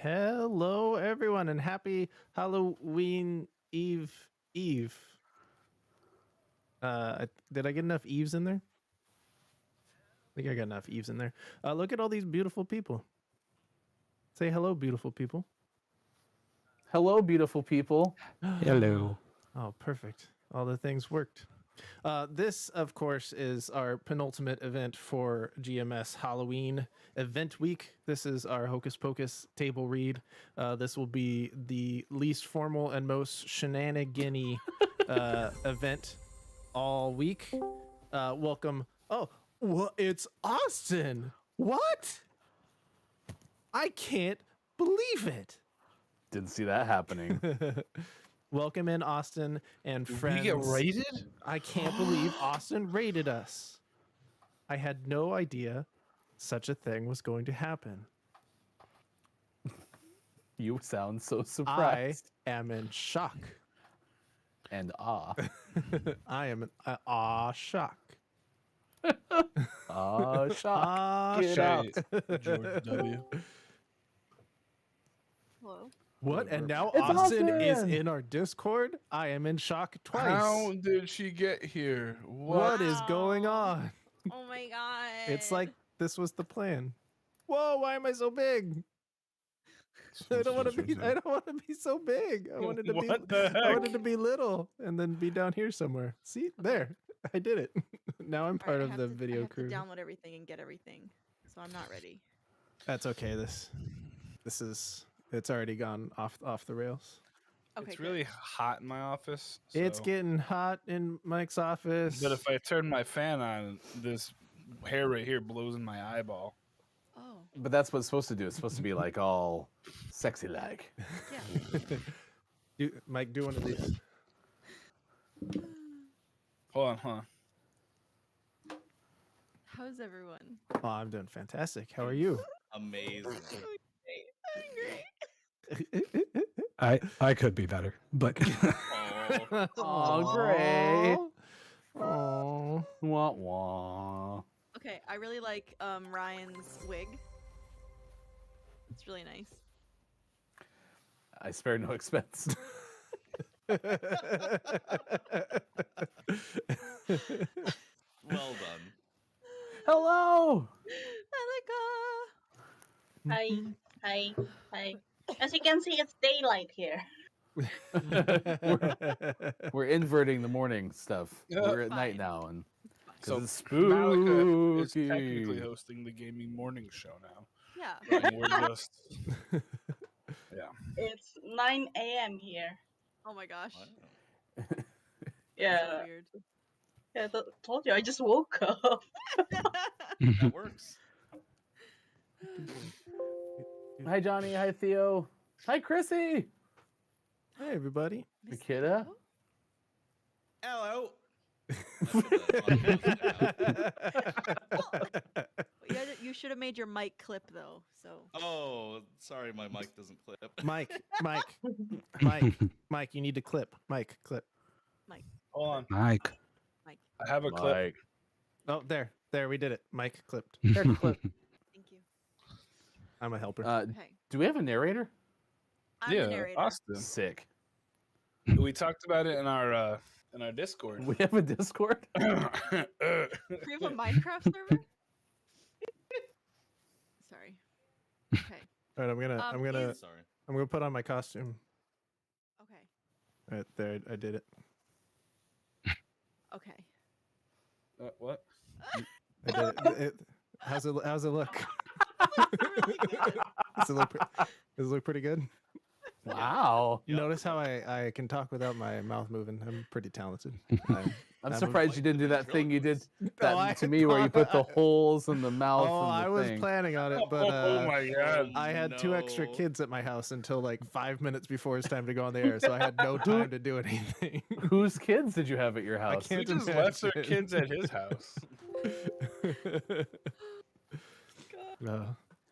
Hello, everyone, and happy Halloween Eve. Did I get enough Eves in there? I think I got enough Eves in there. Look at all these beautiful people. Say hello, beautiful people. Hello, beautiful people. Hello. Oh, perfect. All the things worked. This, of course, is our penultimate event for GMS Halloween event week. This is our Hocus Pocus table read. This will be the least formal and most shenanigan-y event all week. Welcome. Oh, well, it's Austin. What? I can't believe it. Didn't see that happening. Welcome in, Austin and friends. We get rated? I can't believe Austin rated us. I had no idea such a thing was going to happen. You sound so surprised. I am in shock. And ah. I am in shock. Shock. Get Shock. out. George W. Hello. What? And now It's Austin is Austin! in our Discord? I am in shock twice. How did she get here? What is Wow. going on? Oh my god. It's like this was the plan. Whoa, why am I so big? I don't want to be so big. I wanted to What be the heck? I wanted to be little and then be down here somewhere. See? There. I did it. Now I'm All part right, of the I video have crew. to download everything and get everything. So I'm not ready. That's okay. This is it's already gone off the rails. Okay. It's good. really hot in my office. It's so- getting hot in Mike's office. But if I turn my fan on, this hair right here blows in my eyeball. Oh. But that's what it's supposed to do. It's supposed to be like all sexy like. Yeah. Mike, do one of these. Hold on. How's everyone? Oh, I'm doing fantastic. How are you? Amazing. I'm great. I could be better, but Oh, Oh, great. Oh. Wah wah. Okay, I really like Ryan's wig. It's really nice. I spare no expense. well done. Hello. Alika! Hi. As you can see, it's daylight here. We're inverting the morning stuff. Yeah. We're at Fine. night now, and So it's Malika is spooky. technically hosting the gaming morning show now. Yeah. And we're just yeah. It's 9 a.m. here. Oh my gosh. Wow. So Yeah, weird. yeah. Told you, I just woke up. That works. Hi, Johnny. Hi, Theo. Hi, Chrissy. Hey, everybody. Nikita. Hello. You should have made your mic clip though. So. Oh, sorry, my mic doesn't clip. Mike, you need to clip. Mike, clip. Hold on. Mike. I have a clip. Oh, there, we did it. Mike clipped. There, clip. Thank you. I'm a helper. Okay. Do we have a narrator? I'm the Yeah, narrator. Austin. Sick. We talked about it in our Discord. We have a Discord. Do we have a Minecraft server? Sorry. Okay. All right, I'm gonna Sorry. put on my costume. Okay. Right there, I did it. Okay. What? I did it. How's it look? Really good. Does it look pretty good? Wow. Notice how I can talk without my mouth moving. I'm pretty talented. I'm surprised you didn't do that thing you did that I to me where you put the holes in the mouth. Oh, and the I was thing. planning on it, but oh my god. I had 2 extra No. kids at my house until like 5 minutes before it's time to go on the air, so I had no time to do anything. Whose kids did you have at your house? can't- We just left our imagine. kids at his house.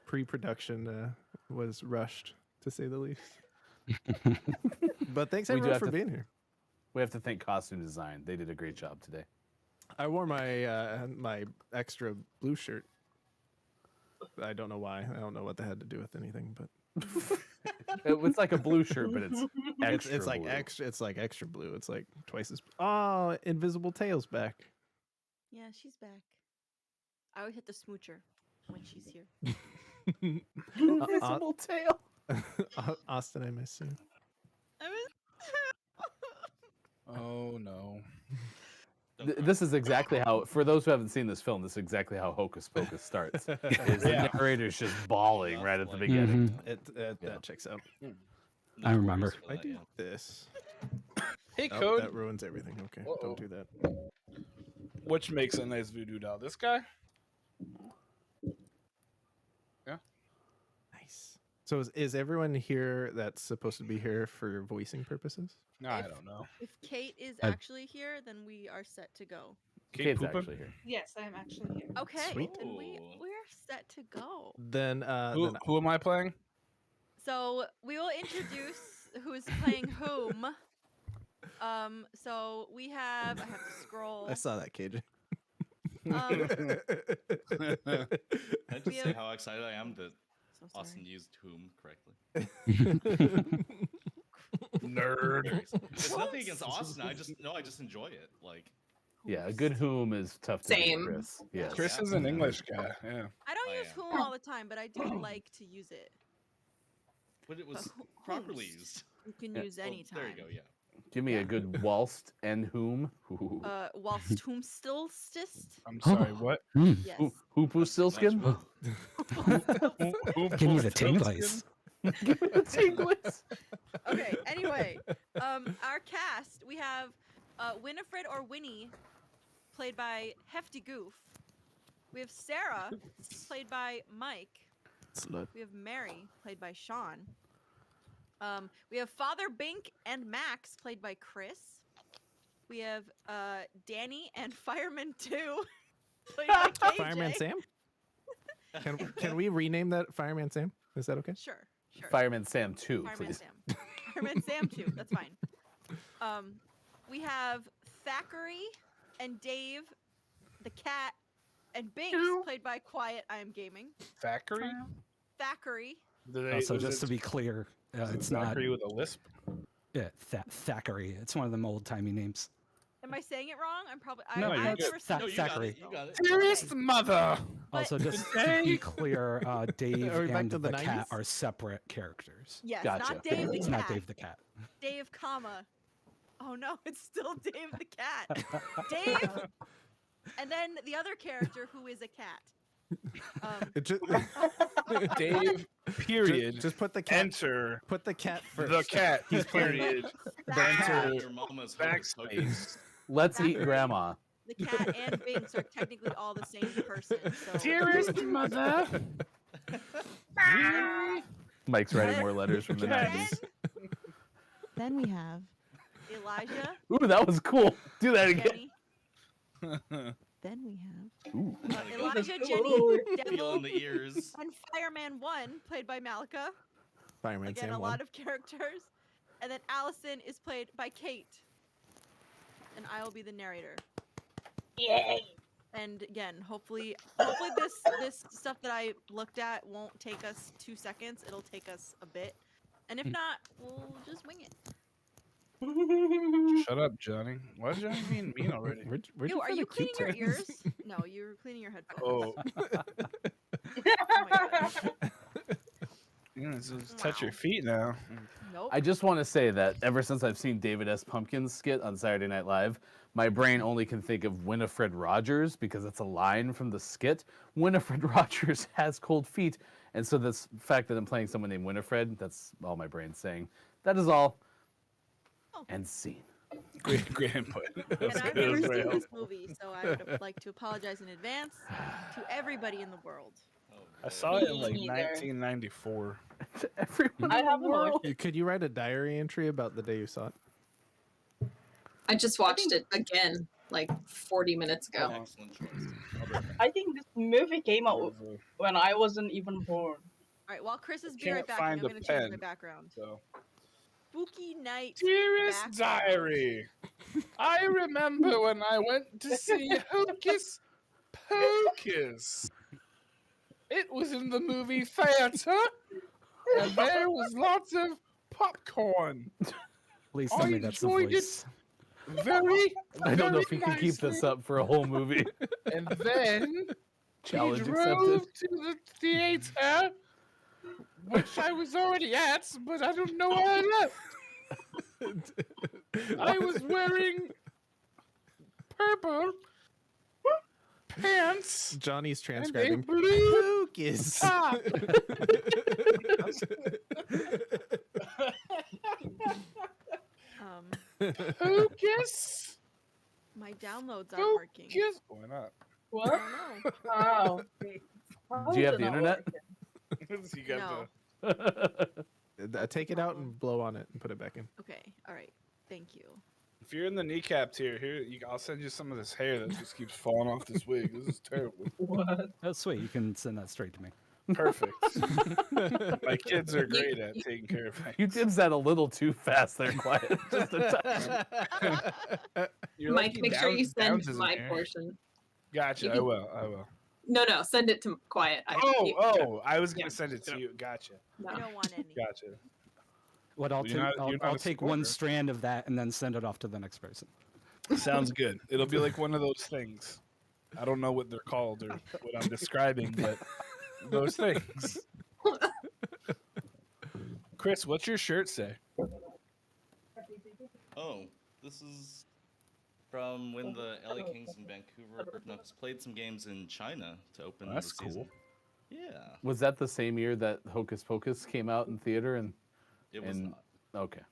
Pre-production was rushed, to say the least. But thanks We do everyone have for to- being here. We have to thank costume design. They did a great job today. I wore my my extra blue shirt. I don't know why. I don't know what that had to do with anything, but It's like a blue shirt, but it's extra It's like blue. extra. It's like extra blue. It's like twice as. Oh, Invisible Tail's back. Yeah, she's back. I would hit the smoocher when she's here. Invisible tail. Austin, I miss you. I was. Oh no. This is exactly how, for those who haven't seen this film, this is exactly how Hocus Pocus starts. Is Yeah. the narrator's just bawling right at the Like- beginning. Mhm. Yeah. That checks out. I remember. Notorious for I that, do yeah. this. Hey, Oh, Code. that ruins everything. Okay, Uh-oh. don't do that. Which makes a nice voodoo doll? This guy? Nice. So is everyone here that's supposed to be here for voicing purposes? No, I don't know. If Kate is I- actually here, then we are set to go. Kate Kate's Poopin'? actually here. Yes, I am actually here. Okay, Sweet. then Ooh. we're set to go. Then Who am I playing? So we will introduce who is playing whom. So we have. I have to scroll. I saw that, KJ. Can I just We say have- how excited I am that So sorry. Austin used whom correctly? Nerd. It's nothing against Austin. I just enjoy it. Like, Yeah, a good whom is tough to Same. do, Chris. Yes. Chris is an English guy. Yeah. I don't I use am. whom all the time, but I do like to use it. but it was who- properly whomst. used. You can Yeah. use Well, anytime. there you go. Yeah. Give me a good whilst and whom. Ooh. Whilst whom still stist? I'm sorry. What? Hmm. Yes. Hoopu Silskin? Give me the tinglies. Give me the tinglies. Okay. Anyway, our cast, we have Winifred or Winnie, played by Hefty Goof. We have Sarah, played by Mike. Slut. We have Mary, played by Sean. We have Father Bink and Max, played by Chris. We have Danny and Fireman 2, played by KJ. Fireman Sam? Can we rename that Fireman Sam? Is that okay? Sure, sure. Fireman Sam 2, Fireman please. Sam. Fireman Sam 2, that's fine. We have Thackeray and Dave, the cat, and Binks, played by Quiet I Am Gaming. Thackeray? Thackeray. Also, just to be clear, it's not. Thackeray with a lisp. Yeah, Thackeray. It's one of them old timey names. Am I saying it wrong? I'm probably. No, you're I've good. never seen No, it. you got Thackeray. it. You got it. Dearest mother. Also, But- just to be clear, Dave Are we back and to the the cat 90s? are separate characters. Yes, Gotcha. not Dave the It's cat. not Dave the cat. Dave, comma. Oh no, it's still Dave the cat. Dave, and then the other character who is a cat. It just, Dave, period. just put the cat. Enter Put the cat first. the cat, He's playing- period. Enter Enter your mama's Hocus Pocus. backspace. Let's eat Thackeray. grandma. The cat and Binks are technically all the same person. So Dearest mother. Mike's writing more letters from the then, 90s. then we have Elijah, Ooh, that was cool. Do that again. Jenny. Then we have Ooh. Elijah, Ooh. Jenny, Devil, Feeling the ears. and Fireman 1, played by Malika. Fireman Again, Sam a won. lot of characters. And then Allison is played by Kate. And I will be the narrator. Yay! And again, hopefully this stuff that I looked at won't take us 2 seconds. It'll take us a bit. And if not, we'll just wing it. Shut up, Johnny. Why is Johnny being mean already? Where'd Ew, you are find you a cute cleaning your text? ears? No, you're cleaning your headphones. Oh, Oh my god. just touch your Wow. feet now. Nope. I just want to say that ever since I've seen David S. Pumpkin's skit on Saturday Night Live, my brain only can think of Winifred Rogers because it's a line from the skit. Winifred Rogers has cold feet. And so this fact that I'm playing someone named Winifred, that's all my brain's saying. That is all. Oh. And scene. Great input. And I've never seen this movie, so I would like to apologize in advance to everybody in the world. Oh, I boy. saw it in like Me neither. 1994. Everyone I in the haven't world. watched Could you write a diary entry about the day you saw it? I just watched it again like 40 minutes ago. Excellent choice. I'll be right back. I think this movie came out when I wasn't even born. Alright, while Chris is be Can't right back, find I'm the gonna change my pen. background. So. Spooky night. Dearest background. diary, I remember when I went to see Hocus Pocus. It was in the movie theater. and there was lots of popcorn. Please tell me I that's the enjoyed it. voice. Very, I don't know if very he can keep this nicely. up for a whole movie. And then Challenge he accepted. drove to the theater, which I was already at, but I don't know why I left. I was wearing purple pants Johnny's and a transcribing. blue Hocus. top. Hocus. My downloads aren't working. Hocus. Why not? I What? don't know. How? Do you have the internet? You got No. Take it out and blow on it and put it back in. Okay. All right. Thank you. If you're in the kneecap tier, I'll send you some of this hair that just keeps falling off this wig. This is terrible. What? Oh, sweet. You can send that straight to me. Perfect. My kids are great at taking care of things. You did that a little too fast there, Quiet. Just a touch. You're Mike, lucky make sure you Downs- send Downs isn't my here. portion. Gotcha. You I can- will. I will. No, send it to Quiet. I was gonna Yeah. send it to you. Gotcha. I No. don't want any. Gotcha. What I'll You're take, not- you're not I'll a take one supporter. strand of that and then send it off to the next person. Sounds good. It'll be like one of those things. I don't know what they're called or what I'm describing, but those things. Chris, what's your shirt say? Oh, this is from when the LA Kings in Vancouver Canucks played some games in China to open Oh, that's the season. cool. Yeah, Was that the same year that Hocus Pocus came out in theater? And it was not. okay,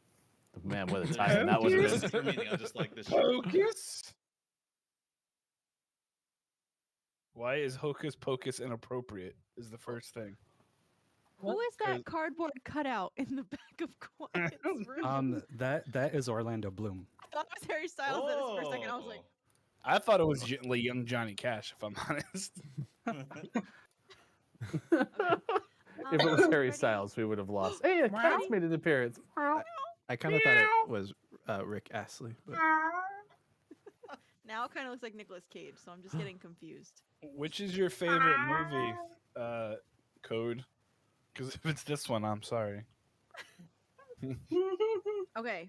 man, what a There's time that would no have reason been. for meaning, I just like this shirt. Hocus? Why is Hocus Pocus inappropriate? Is the first thing. Who is that Cause- cardboard cutout in the back of Quiet's room? That is Orlando Bloom. I thought it was Harry Styles. That for a second I was like, I thought it was young Johnny Cash, if I'm honest. If it was Harry ready? Styles, we would have lost. Hey, a cat's made an appearance. I kind of thought it was Rick Astley. But Now it kind of looks like Nicolas Cage, so I'm just getting confused. Which is your favorite movie, Code? Because if it's this one, I'm sorry. Okay.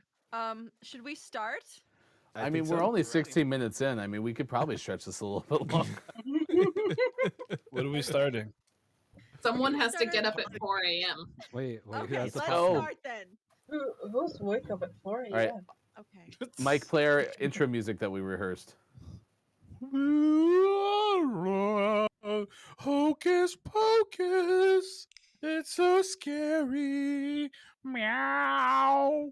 Should we start? I mean, think we're so. only 16 minutes in. I mean, we could probably stretch this a little bit longer. What are we starting? Someone Can we has to start get our- up at 4 a.m. Wait, who Okay, has let's the Oh. start then. Who's wake up at 4 a.m.? All right. Okay. Mike, play our intro music that we rehearsed. Hocus Pocus, it's so scary. Meow.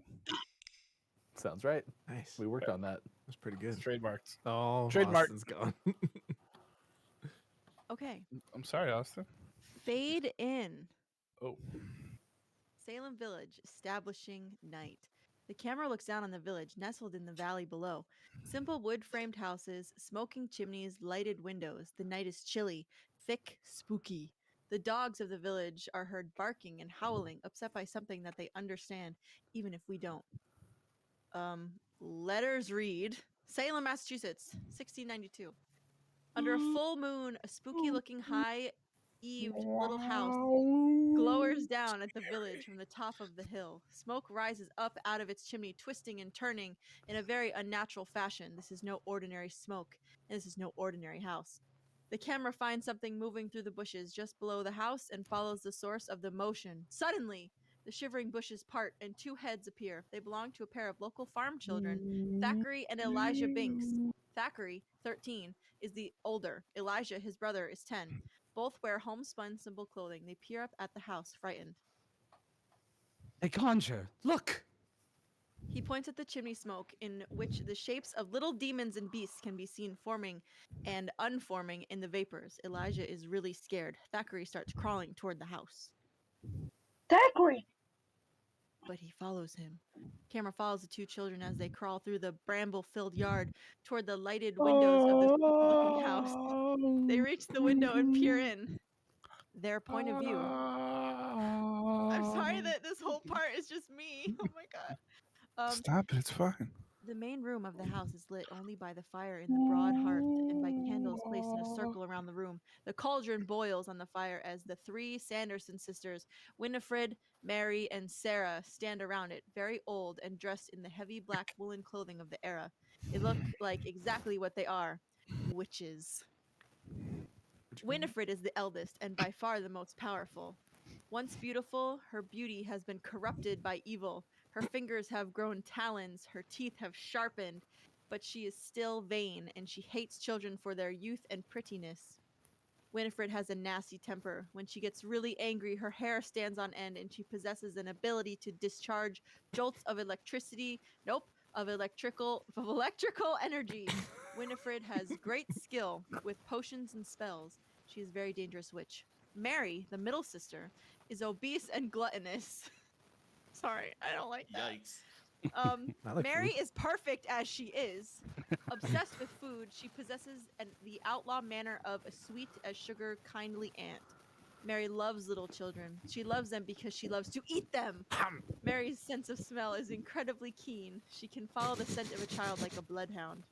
Sounds right. Nice. We worked on that. That's pretty good. It's trademarked. Oh, Trademark. Austin's gone. Okay. I'm sorry, Austin. Fade in. Oh. Salem Village, establishing night. The camera looks down on the village, nestled in the valley below. Simple wood-framed houses, smoking chimneys, lighted windows. The night is chilly, thick, spooky. The dogs of the village are heard barking and howling, upset by something that they understand, even if we don't. Letters read, Salem, Massachusetts, 1692. Under a full moon, a spooky-looking high-eaved little house glowers down at the village from the top of the hill. Smoke rises up out of its chimney, twisting and turning in a very unnatural fashion. This is no ordinary smoke, and this is no ordinary house. The camera finds something moving through the bushes just below the house and follows the source of the motion. Suddenly, the shivering bushes part and two heads appear. They belong to a pair of local farm children, Thackeray and Elijah Binks. Thackeray, 13, is the older. Elijah, his brother, is 10. Both wear homespun simple clothing. They peer up at the house, frightened. Hey, Conjure, look! He points at the chimney smoke, in which the shapes of little demons and beasts can be seen forming and unforming in the vapors. Elijah is really scared. Thackeray starts crawling toward the house, Thackeray! but he follows him. Camera follows the two children as they crawl through the bramble-filled yard toward the lighted windows of the spooky-looking house. They reach the window and peer in. Their point of view. I'm sorry that this whole part is just me. Oh my god. Stop it. It's fine. The main room of the house is lit only by the fire in the broad hearth and by candles placed in a circle around the room. The cauldron boils on the fire as the three Sanderson sisters, Winifred, Mary, and Sarah, stand around it, very old and dressed in the heavy black woolen clothing of the era. They look like exactly what they are, witches. Winifred is the eldest and by far the most powerful. Once beautiful, her beauty has been corrupted by evil. Her fingers have grown talons, her teeth have sharpened, but she is still vain, and she hates children for their youth and prettiness. Winifred has a nasty temper. When she gets really angry, her hair stands on end, and she possesses an ability to discharge jolts of electricity. Nope, of electrical energy. Winifred has great skill with potions and spells. She is a very dangerous witch. Mary, the middle sister, is obese and gluttonous. Sorry, I don't like that. Yikes. I like Mary food. is perfect as she is. Obsessed with food, she possesses the outlaw manner of a sweet as sugar, kindly aunt. Mary loves little children. She loves them because she loves to eat them. Mary's sense of smell is incredibly keen. She can follow the scent of a child like a bloodhound.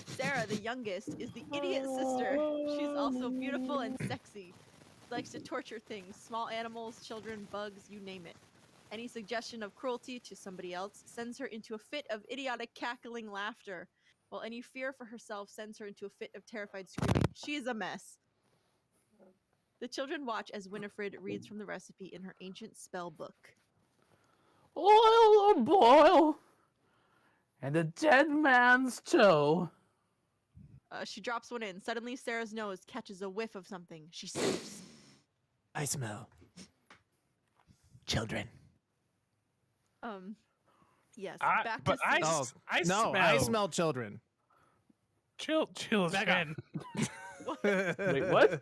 Sarah, the youngest, is the idiot sister. She's also beautiful and sexy. She likes to torture things, small animals, children, bugs, you name it. Any suggestion of cruelty to somebody else sends her into a fit of idiotic cackling laughter, while any fear for herself sends her into a fit of terrified screaming. She is a mess. The children watch as Winifred reads from the recipe in her ancient spell book. Oil or boil, and a dead man's toe. She drops one in. Suddenly, Sarah's nose catches a whiff of something. She sniffs. I smell children. Yes. I- Back but to I scene. s- I no, I smell- smell children. Children. Wait, what?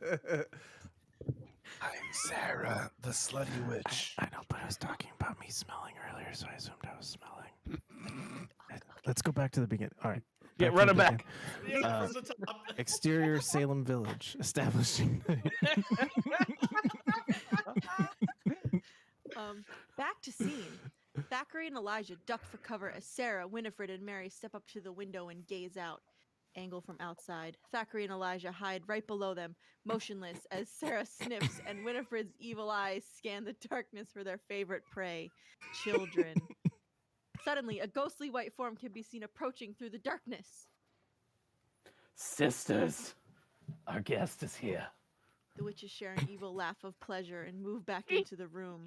I'm Sarah, the slutty witch. I know, but I was talking about me smelling earlier, so I assumed I was smelling. Let's go back to the beginning. All right. Yeah, to run the it back. beginning. Yeah, from the top. Exterior Salem Village, establishing. Back to scene. Thackeray and Elijah duck for cover as Sarah, Winifred, and Mary step up to the window and gaze out. Angle from outside. Thackeray and Elijah hide right below them, motionless, as Sarah sniffs and Winifred's evil eyes scan the darkness for their favorite prey, children. Suddenly, a ghostly white form can be seen approaching through the darkness. Sisters, our guest is here. The witches share an evil laugh of pleasure and move back into the room.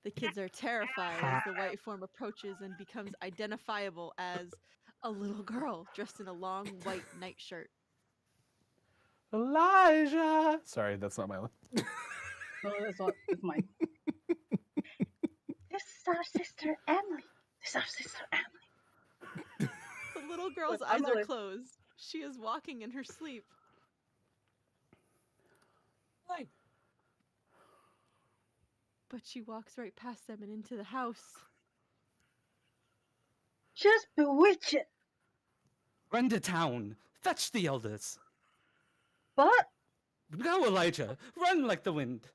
The kids are terrified as the white form approaches and becomes identifiable as a little girl dressed in a long white nightshirt. Elijah. Sorry, that's not my line. No, that's not. It's mine. This is our sister Emily. This is our sister Emily. The little girl's But eyes are Emily- closed. She is walking in her sleep. But she walks right past them and into the house. Just bewitch it. Run to town. Fetch the elders. But Go, Elijah. Run like the wind.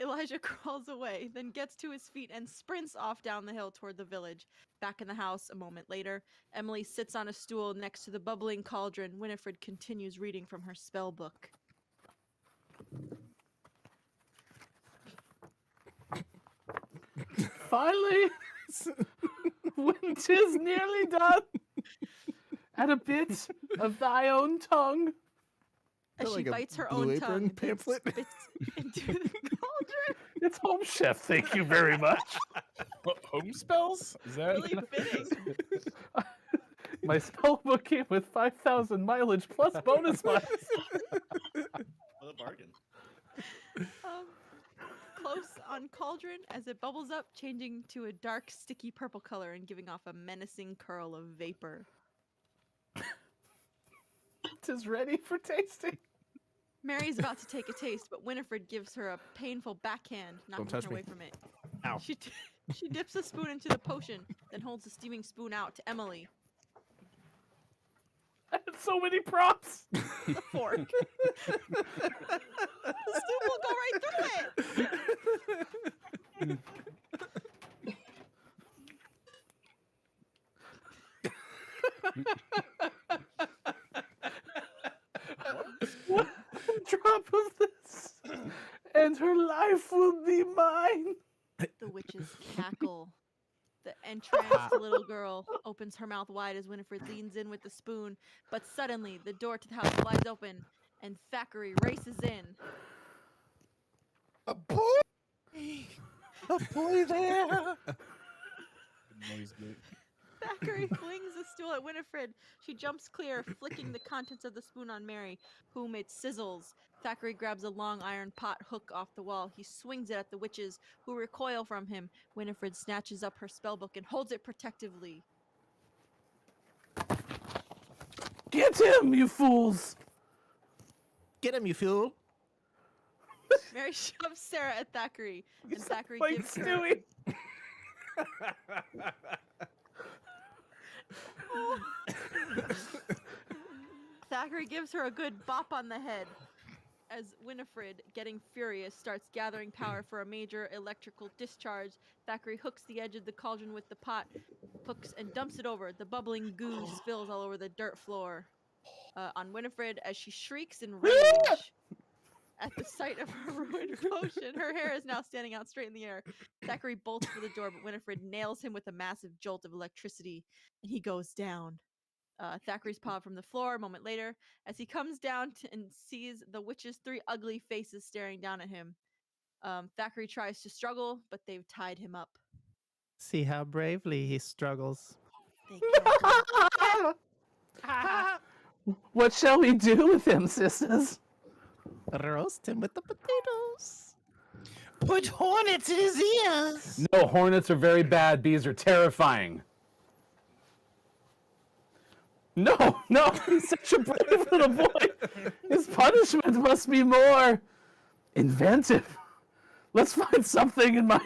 Elijah crawls away, then gets to his feet and sprints off down the hill toward the village. Back in the house a moment later, Emily sits on a stool next to the bubbling cauldron. Winifred continues reading from her spell book. Finally, when 'tis nearly done, add a bit of thy own tongue. As Felt she like a bites her Blue own Apron tongue, then pamphlet. spits into the cauldron. It's Home Chef, thank you very much. Home spells? Is that Really fitting. My spell book came with 5,000 mileage plus bonus miles. What a bargain. Close on cauldron as it bubbles up, changing to a dark, sticky purple color and giving off a menacing curl of vapor. Tis ready for tasting. Mary's about to take a taste, but Winifred gives her a painful backhand, knocking touch her me. away from it. Ow. She dips a spoon into the potion, then holds the steaming spoon out to Emily. I had so many props. The fork. The spoon will go right through it. top of this, and her life will be mine. The witches cackle. The entranced little girl opens her mouth wide as Winifred leans in with the spoon, but suddenly the door to the house flies open and Thackeray races in. A boy! A boy there! Noise gate. Thackeray flings the stool at Winifred. She jumps clear, flicking the contents of the spoon on Mary, whom it sizzles. Thackeray grabs a long iron pot hook off the wall. He swings it at the witches, who recoil from him. Winifred snatches up her spellbook and holds it protectively. Get him, you fools! Get him, you fool! Mary shoves Sarah at Thackeray, and Thackeray Like gives her... Stewie. Thackeray gives her a good bop on the head as Winifred, getting furious, starts gathering power for a major electrical discharge. Thackeray hooks the edge of the cauldron with the pot, hooks and dumps it over. The bubbling goo spills all over the dirt floor on Winifred as she shrieks in rage. At the sight of her ruined potion, her hair is now standing out straight in the air. Thackeray bolts for the door, but Winifred nails him with a massive jolt of electricity, and he goes down. Thackeray's paw from the floor a moment later as he comes down and sees the witch's 3 ugly faces staring down at him. Thackeray tries to struggle, but they've tied him up. See how bravely he struggles. They cackle. What shall we do with him, sisters? Roast him with the potatoes. Put hornets in his ears! No, hornets are very bad. Bees are terrifying. No, he's such a brave little boy. His punishment must be more inventive. Let's find something in my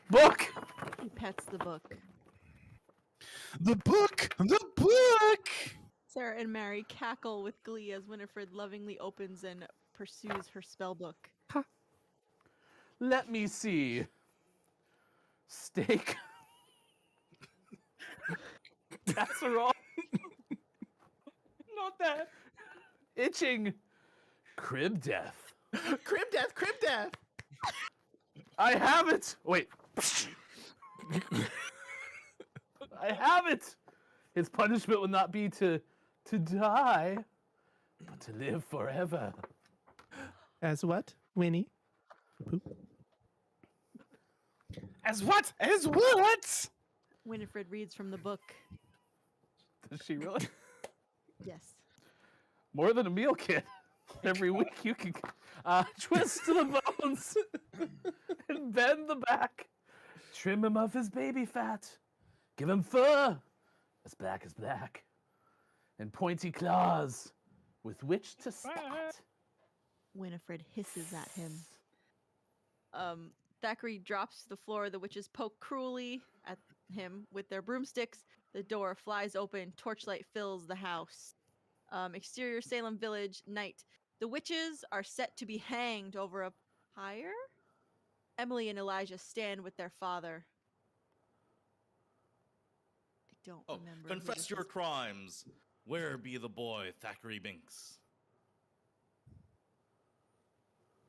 book. He pets the book. The book! The book! Sarah and Mary cackle with glee as Winifred lovingly opens and pursues her spellbook. Let me see. Steak. Casserole. Not that. Itching. Crib death. Crib death, crib death! I have it. Wait. I have it. His punishment will not be to die, but to live forever. As what, Winnie? Poop. As what? As what? Winifred reads from the book. Does she really? Yes. More than a meal kit. Every week you can twist to the bones and bend the back. Trim him of his baby fat. Give him fur as black as black. And pointy claws with which to spot. Winifred hisses at him. Thackeray drops to the floor. The witches poke cruelly at him with their broomsticks. The door flies open. Torchlight fills the house. Exterior Salem Village, night. The witches are set to be hanged over a pyre. Emily and Elijah stand with their father. I don't remember. who Confess this your is. crimes. Where be the boy, Thackeray Binks?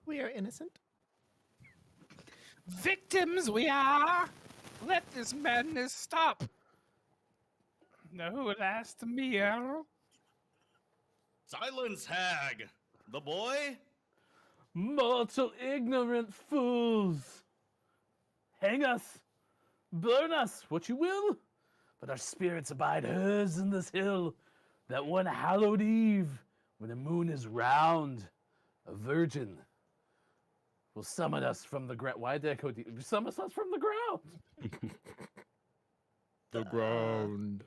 We are innocent. Victims we are! Let this madness stop! No last meal. Silence, hag! The boy? Mortal ignorant fools! Hang us, burn us, what you will, but our spirits abide hers in this hill. That one hallowed eve, when the moon is round, a virgin will summon us from the ground. Why did I go deep? Summon us from the ground. The ground.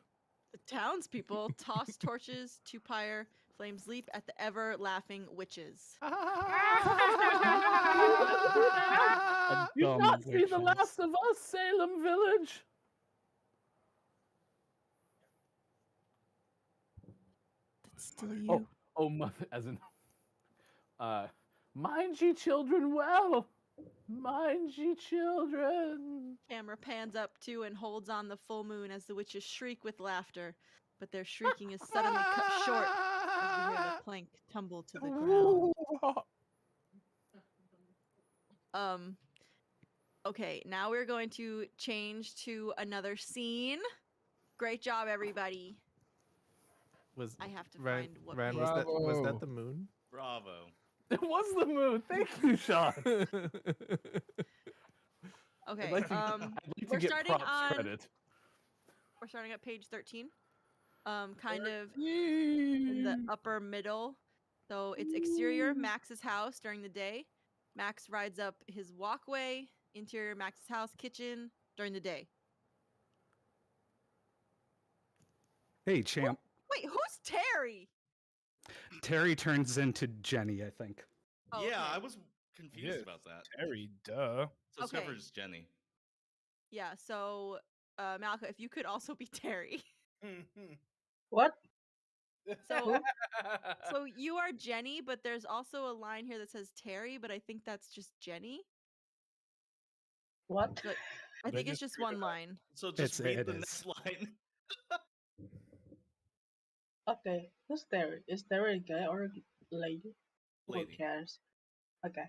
The townspeople toss torches to pyre. Flames leap at the ever-laughing witches. You not see the last of us, Salem Village. That's still you. Oh, mother, as in, mind ye children well. Mind ye children. Camera pans up to and holds on the full moon as the witches shriek with laughter, but their shrieking is suddenly cut short as we hear the plank tumble to the ground. Okay, now we're going to change to another scene. Great job, everybody. Was I have to Ryan, find what Ryan page. was that Bravo. the moon? Bravo. It was the moon. Thank you, Sean. Okay, I'd like to we're get starting props on. credit. We're starting at page 13. Kind of in the upper middle. So it's exterior, Max's house during the day. Max rides up his walkway. Interior, Max's house, kitchen during the day. Hey, champ. Wait, who's Terry? Terry turns into Jenny, I think. Oh, Yeah, okay. I was confused Yes, about that. Terry, duh. So Okay. Snuffer's Jenny. Yeah, so Malika, if you could also be Terry. What? So you are Jenny, but there's also a line here that says Terry, but I think that's just Jenny. What? So I think it's just one line. So just It read the is. next line. Okay, who's Terry? Is Terry a guy or a lady? Who Lady. cares? Okay.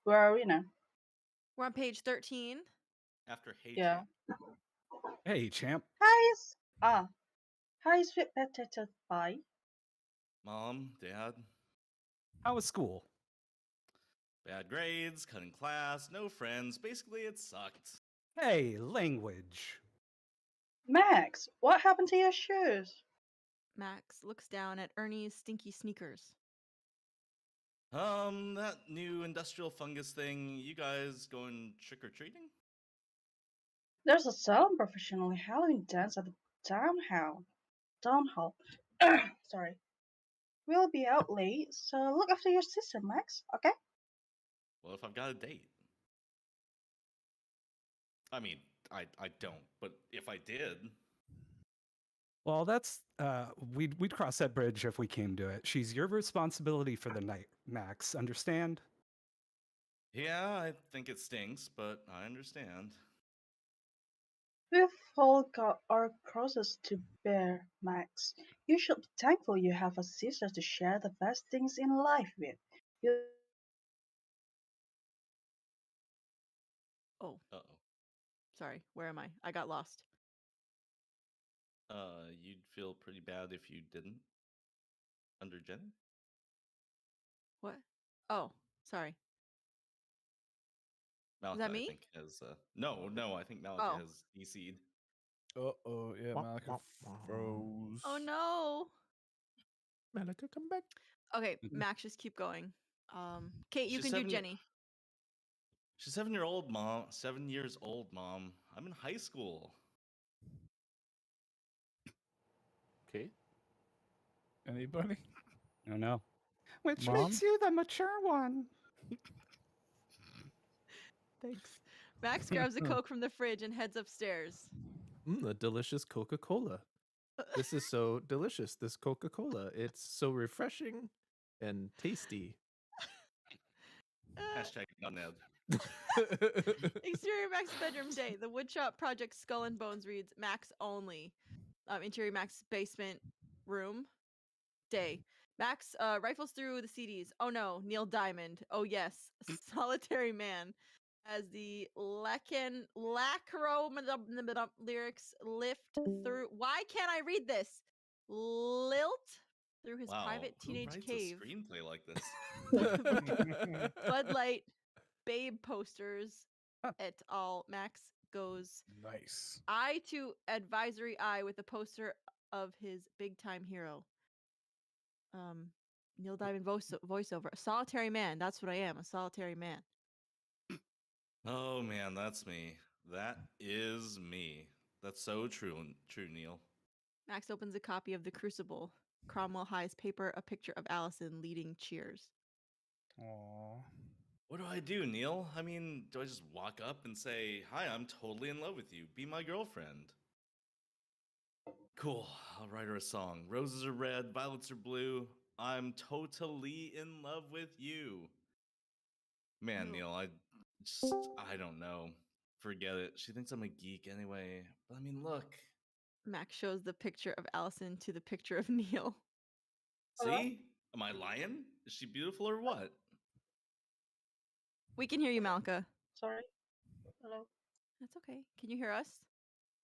Where are we now? We're on page 13. After Hey Yeah. Champ. Hey, champ. Hi, sweet potato pie. Mom, Dad, How was school? bad grades, cutting class, no friends. Basically, it sucked. Hey, language. Max, what happened to your shoes? Max looks down at Ernie's stinky sneakers. That new industrial fungus thing, you guys going trick or treating? There's a solemn professional Halloween dance at the town hall. Sorry. We'll be out late, so look after your sister, Max, okay? Well, if I've got a date. I mean, I don't, but if I did. Well, that's we'd cross that bridge if we came to it. She's your responsibility for the night, Max. Understand? Yeah, I think it stinks, but I understand. We've all got our crosses to bear, Max. You should be thankful you have a sister to share the best things in life with. You Oh, Uh-oh. sorry. Where am I? I got lost. You'd feel pretty bad if you didn't. Under Jenny? What? Oh, sorry. Malika, that I me? think, has no, I think Malika Oh. has DC'd. Uh-oh, yeah, Wah, Malika wah, wah. froze. Oh no. Malika, come back. Okay, Mhm. Max, just keep going. Kate, you She's can do 7 Jenny. She's 7-year-old, Mom. 7 years old, Mom. I'm in high school. Okay. Anybody? Oh no. Which Mom? makes you the mature one. Thanks. Max grabs a Coke from the fridge and heads upstairs. A delicious Coca-Cola. This is so delicious, this Coca-Cola. It's so refreshing and tasty. Hashtag not Ned. Exterior Max's bedroom day. The woodshop project Skull and Bones reads Max only. Interior Max's basement room day. Max rifles through the CDs. Oh no, Neil Diamond. Oh yes, Solitary Man. As the lacro lyrics lift through. Why can't I read this? Lilt through his Wow, private who teenage writes cave. a screenplay like this? Bud Light, Babe posters, et al. Max goes Nice. eye to advisory eye with a poster of his big time hero. Neil Diamond voiceover. A solitary man. That's what I am. A solitary man. Oh man, that's me. That is me. That's so true, Neil. Max opens a copy of The Crucible. Cromwell High's paper, a picture of Allison leading cheers. Aww. What do I do, Neil? I mean, do I just walk up and say, "Hi, I'm totally in love with you. Be my girlfriend." Cool. I'll write her a song. Roses are red, violets are blue. I'm totally in love with you. Man, Ew. Neil, I don't know. Forget it. She thinks I'm a geek anyway. But I mean, look. Max shows the picture of Allison to the picture of Neil. Hello? See? Am I lying? Is she beautiful or what? We can hear you, Malka. Sorry. Hello. That's okay. Can you hear us?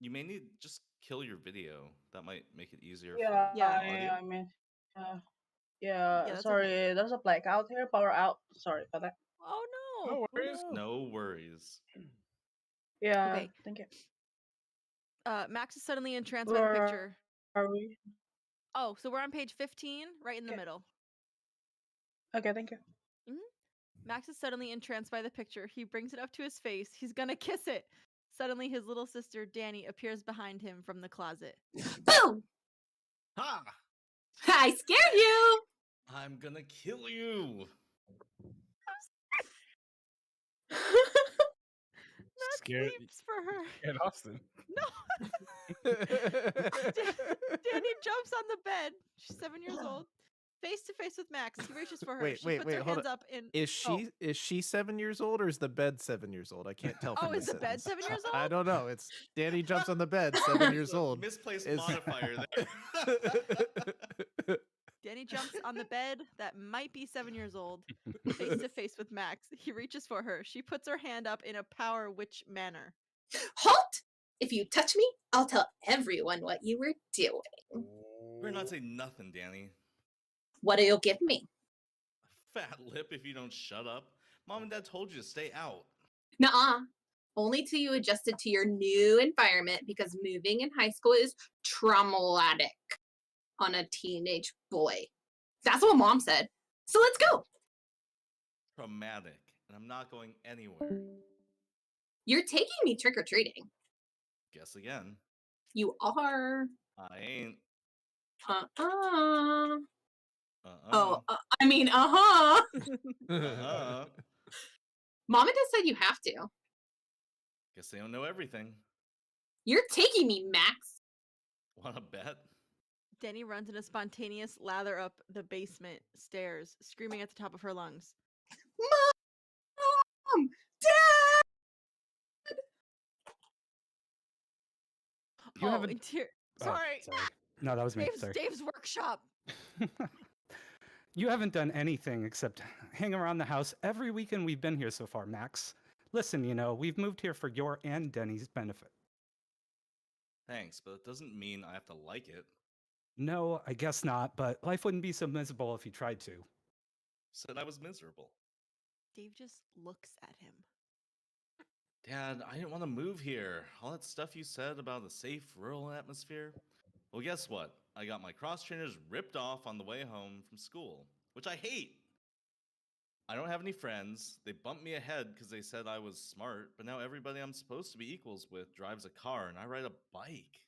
You may need just kill your video. That might make it easier Yeah, for Yeah. audio. I mean, Yeah, yeah. that's Sorry, okay. there's a blackout here. Power out. Sorry for that. Oh no. No worries. No worries. Yeah. Okay. Thank you. Max is suddenly entranced by the Where picture. are we? Oh, so we're on page 15, right in the Okay. middle. Okay, thank you. Max is suddenly entranced by the picture. He brings it up to his face. He's gonna kiss it. Suddenly, his little sister, Danny, appears behind him from the closet. Boom! Ha! I scared you! I'm gonna kill you. Max Scared- leaps for her. And Austin. No. Danny jumps on the bed. She's 7 years old. Face to face with Max. He reaches for her. Wait, She wait, puts wait, her hold hands on. up in. Is she 7 years old or is the bed 7 years old? I can't tell from Oh, is this the bed sentence. 7 years I old? don't know. It's Danny jumps on the bed, 7 years There's a old. misplaced is- modifier there. Danny jumps on the bed that might be 7 years old, face to face with Max. He reaches for her. She puts her hand up in a power witch manner. Halt! If you touch me, I'll tell everyone what you were doing. We're not saying nothing, Danny. What'll you give me? Fat lip if you don't shut up. Mom and Dad told you to stay out. Nuh-uh. Only till you adjusted to your new environment because moving in high school is traumatic on a teenage boy. That's what Mom said. So let's go. Traumatic. And I'm not going anywhere. You're taking me trick-or-treating. Guess again. You are. I ain't. Uh-uh. Uh-uh. I mean, uh-huh. Uh-huh. Mom and Dad said you have to. Guess they don't know everything. You're taking me, Max. Wanna bet? Danny runs in a spontaneous lather up the basement stairs, screaming at the top of her lungs. Mom! Dad! You haven't- interior. Oh, Sorry. No, that was me. Dave's, Sorry. Dave's workshop. You haven't done anything except hang around the house every weekend we've been here so far, Max. Listen, we've moved here for your and Denny's benefit. Thanks, but it doesn't mean I have to like it. No, I guess not, but life wouldn't be so miserable if you tried to. Said I was miserable. Dave just looks at him. Dad, I didn't want to move here. All that stuff you said about a safe rural atmosphere. Well, guess what? I got my cross trainers ripped off on the way home from school, which I hate. I don't have any friends. They bumped me ahead because they said I was smart, but now everybody I'm supposed to be equals with drives a car and I ride a bike.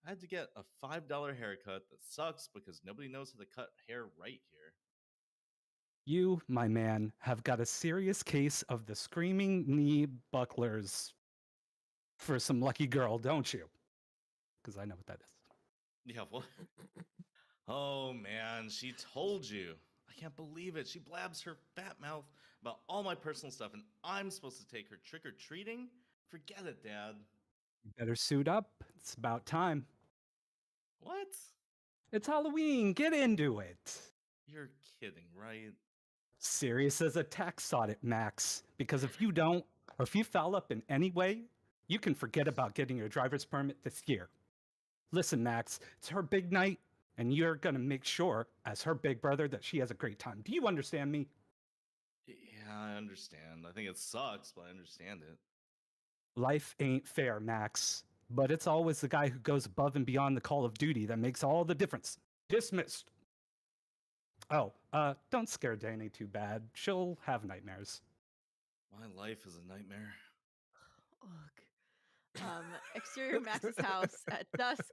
I had to get a $5 haircut that sucks because nobody knows how to cut hair right here. You, my man, have got a serious case of the screaming knee bucklers for some lucky girl, don't you? Because I know what that is. Yeah, what? Oh man, she told you. I can't believe it. She blabs her fat mouth about all my personal stuff, and I'm supposed to take her trick or treating? Forget it, Dad. You better suit up. It's about time. What? It's Halloween. Get into it. You're kidding, right? Serious as a tax audit, Max. Because if you don't, or if you foul up in any way, you can forget about getting your driver's permit this year. Listen, Max, it's her big night, and you're going to make sure, as her big brother, that she has a great time. Do you understand me? Yeah, I understand. I think it sucks, but I understand it. Life ain't fair, Max. But it's always the guy who goes above and beyond the call of duty that makes all the difference. Dismissed. Oh, don't scare Danny too bad. She'll have nightmares. My life is a nightmare. Ugh. Exterior Max's house at dusk.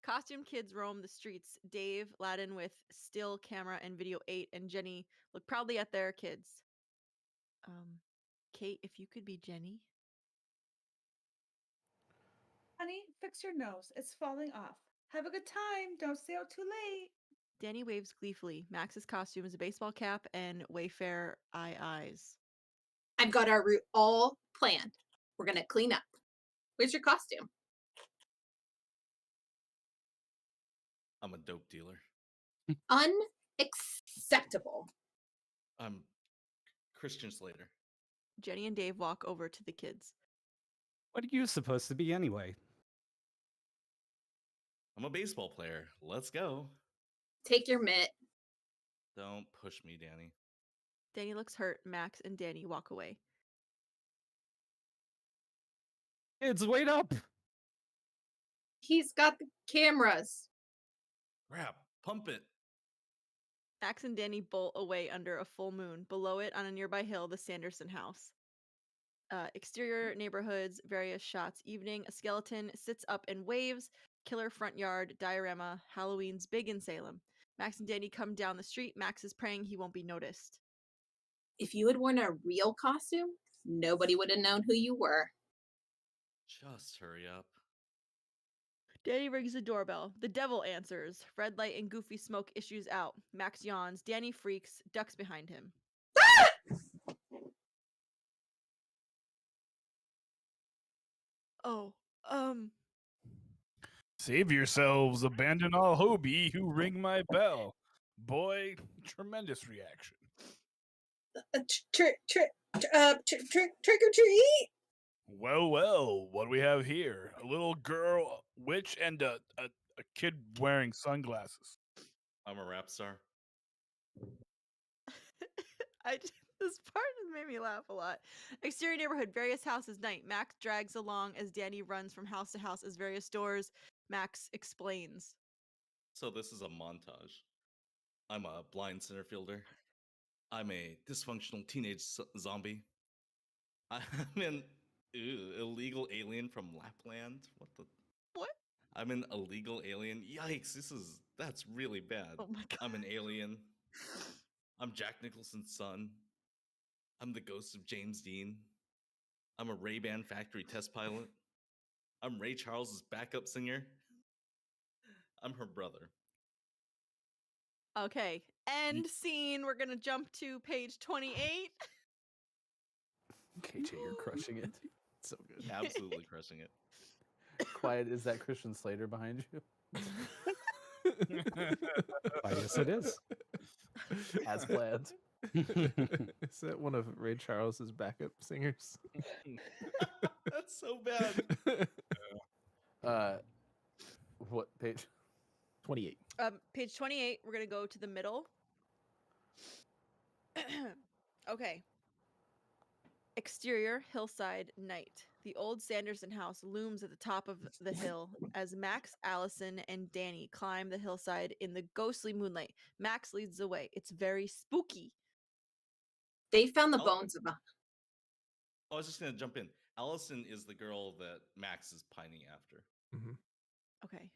Costume kids roam the streets. Dave, Ladin with still camera and video 8, and Jenny look proudly at their kids. Kate, if you could be Jenny. Honey, fix your nose. It's falling off. Have a good time. Don't stay out too late. Danny waves gleefully. Max's costume is a baseball cap and Wayfair eyes. I've got our route all planned. We're going to clean up. Where's your costume? I'm a dope dealer. Unacceptable. acceptable. I'm Christian Slater. Jenny and Dave walk over to the kids. What are you supposed to be anyway? I'm a baseball player. Let's go. Take your mitt. Don't push me, Danny. Danny looks hurt. Max and Danny walk away. Kids, wait up! He's got the cameras. Crap. Pump it. Max and Danny bolt away under a full moon. Below it, on a nearby hill, the Sanderson house. Exterior neighborhoods, various shots. Evening, a skeleton sits up and waves. Killer front yard, diorama. Halloween's big in Salem. Max and Danny come down the street. Max is praying he won't be noticed. If you had worn a real costume, nobody would have known who you were. Just hurry up. Danny rings the doorbell. The devil answers. Red light and goofy smoke issues out. Max yawns. Danny freaks, ducks behind him. Oh, Save yourselves, abandon all Hobie who ring my bell. Boy, tremendous reaction. Trick or treat. Well, what do we have here? A little girl, witch, and a kid wearing sunglasses. I'm a rap star. This part has made me laugh a lot. Exterior neighborhood, various houses, night. Max drags along as Danny runs from house to house as various doors. Max explains. So this is a montage. I'm a blind center fielder. I'm a dysfunctional teenage zombie. I'm an illegal alien from Lapland. What the? What? I'm an illegal alien. Yikes! That's really bad. Oh my god. I'm an alien. I'm Jack Nicholson's son. I'm the ghost of James Dean. I'm a Ray-Ban factory test pilot. I'm Ray Charles's backup singer. I'm her brother. Okay. End scene. We're gonna jump to page 28. KJ, you're crushing it. So good. Absolutely crushing it. Quiet, is that Christian Slater behind you? Why, yes, it is. As planned. Is that one of Ray Charles's backup singers? That's so bad. What page? 28. Page 28. We're gonna go to the middle. Okay. Exterior, hillside, night. The old Sanderson house looms at the top of the hill as Max, Allison, and Danny climb the hillside in the ghostly moonlight. Max leads the way. It's very spooky. They found the Oh. bones of a. I was just gonna jump in. Allison is the girl that Max is pining after. Mm-hmm. Okay.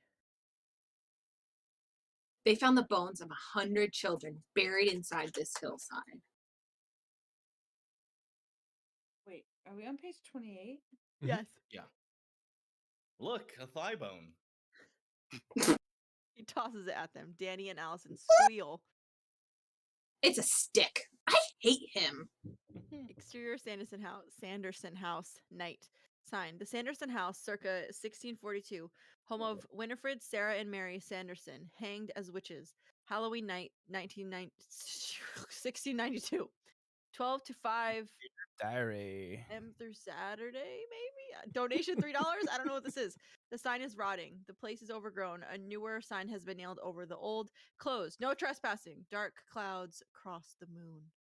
They found the bones of 100 children buried inside this hillside. Wait, are we on page 28? Yes. Yeah. Look, a thigh bone. He tosses it at them. Danny and Allison squeal. It's a stick. I hate him. Exterior Sanderson house, night. Sign. The Sanderson house, circa 1642. Home of Winifred, Sarah, and Mary Sanderson, hanged as witches. Halloween night, 1692. 12 to 5 Diary. M through Saturday, maybe? Donation $3? I don't know what this is. The sign is rotting. The place is overgrown. A newer sign has been nailed over the old. Closed. No trespassing. Dark clouds cross the moon.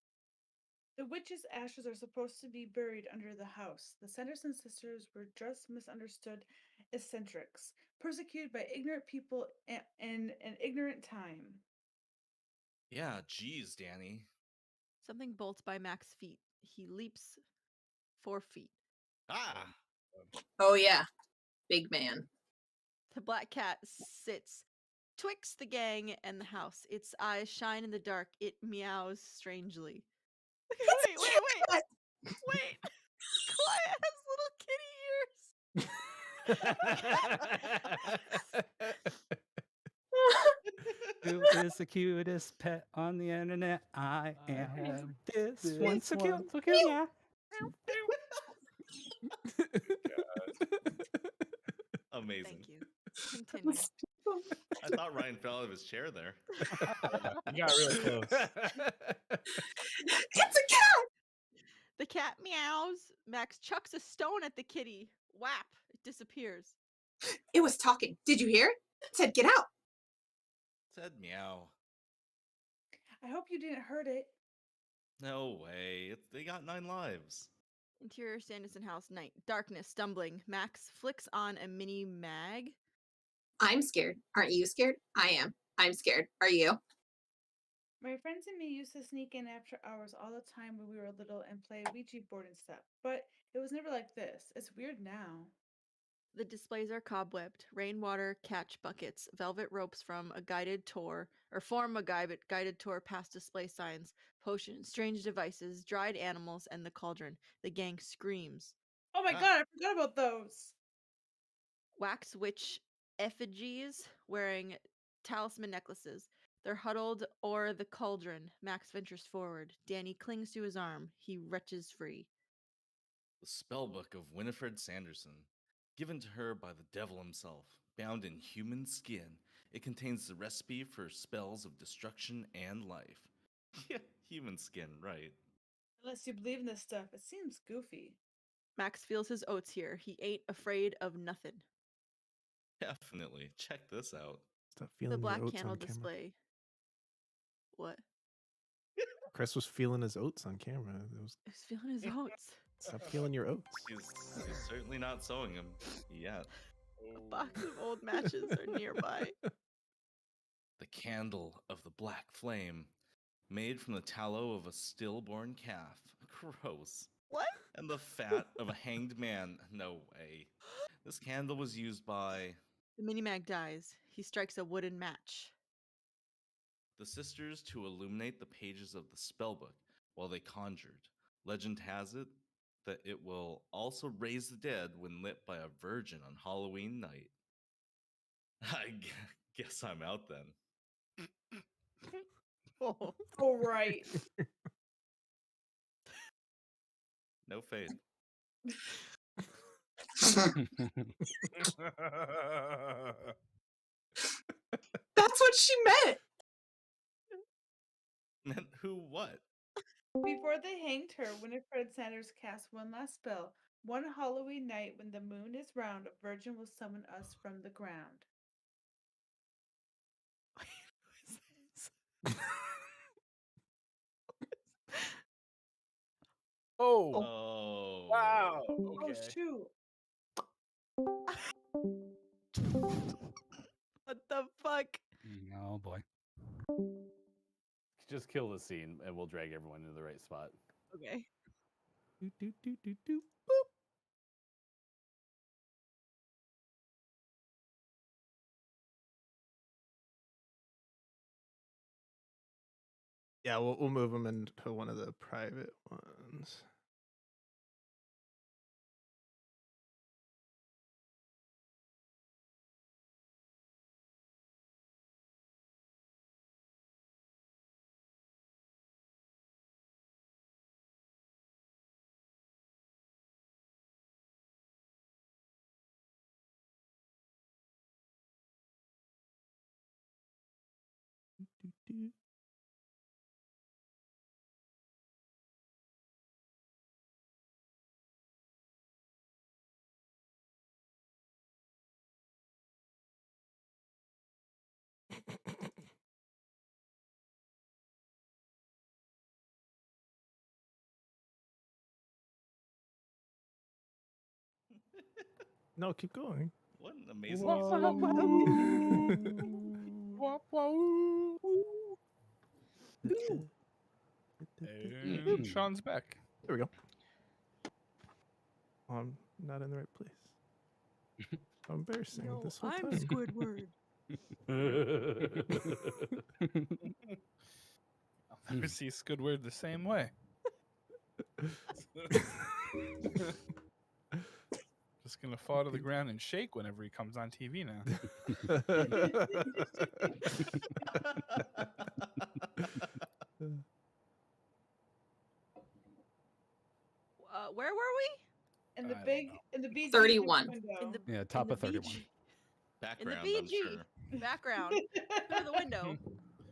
The witch's ashes are supposed to be buried under the house. The Sanderson sisters were just misunderstood eccentrics, persecuted by ignorant people in an ignorant time. Yeah, geez, Danny. Something bolts by Max's feet. He leaps 4 feet. Ah! Oh, yeah. Big man. The black cat sits twixt the gang and the house. Its eyes shine in the dark. It meows strangely. Wait. Quiet has little kitty ears. Who is the cutest pet on the internet? I am. This one's so cute. So cute, yeah. Amazing. Thank you. Continue. I thought Ryan fell out of his chair there. You got real close. It's a cat! The cat meows. Max chucks a stone at the kitty. Whap! It disappears. It was talking. Did you hear it? It said, get out. Said meow. I hope you didn't hurt it. No way. They got 9 lives. Interior Sanderson house, night. Darkness, stumbling. Max flicks on a mini mag. I'm scared. Aren't you scared? I am. I'm scared. Are you? My friends and me used to sneak in after hours all the time when we were little and play Ouija board and stuff, but it was never like this. It's weird now. The displays are cobwebbed. Rainwater catch buckets, velvet ropes from a guided tour, or form a guided tour past display signs, potions, strange devices, dried animals, and the cauldron. The gang screams. Oh my Ah. god, I forgot about those. Wax witch effigies wearing talisman necklaces. They're huddled o'er the cauldron. Max ventures forward. Danny clings to his arm. He wrenches free. The spellbook of Winifred Sanderson, given to her by the devil himself, bound in human skin. It contains the recipe for spells of destruction and life. Yeah, human skin, right. Unless you believe in this stuff, it seems goofy. Max feels his oats here. He ain't afraid of nothing. Definitely. Check this out. Stop The feeling black your oats candle on camera. display. What? Chris was feeling his oats on camera. It was, He's feeling his oats. stop feeling your oats. He's certainly not sewing them yet. A box of old matches are nearby. The candle of the black flame, made from the tallow of a stillborn calf. Gross. What? And the fat of a hanged man. No way. This candle was used by The Minimag dies. He strikes a wooden match. the sisters to illuminate the pages of the spellbook while they conjured. Legend has it that it will also raise the dead when lit by a virgin on Halloween night. Guess I'm out then. Oh. Oh, right. No fade. That's what she meant. Meant who what? Before they hanged her, Winifred Sanders cast one last spell. One Halloween night when the moon is round, a virgin will summon us from the ground. Oh, Oh. wow. Oh, Okay. shoot. What the fuck? Oh boy. Just kill the scene, and we'll drag everyone into the right spot. Okay. Do, do, do, do, do. Yeah, we'll move them into one of the private ones. Do, do. No, keep going. What an amazing Whoa. music. Wop, wop. And Sean's back. There we go. Oh, I'm not in the right place. So embarrassing No, this whole I'm time. Squidward. I'll never see Squidward the same way. Just gonna fall to the ground and shake whenever he comes on TV now. Where were we? In the I don't big, know. in the BG 31. window. In the Yeah, top in of the 31. BG. Background, I'm BG. sure. Background. Through the window,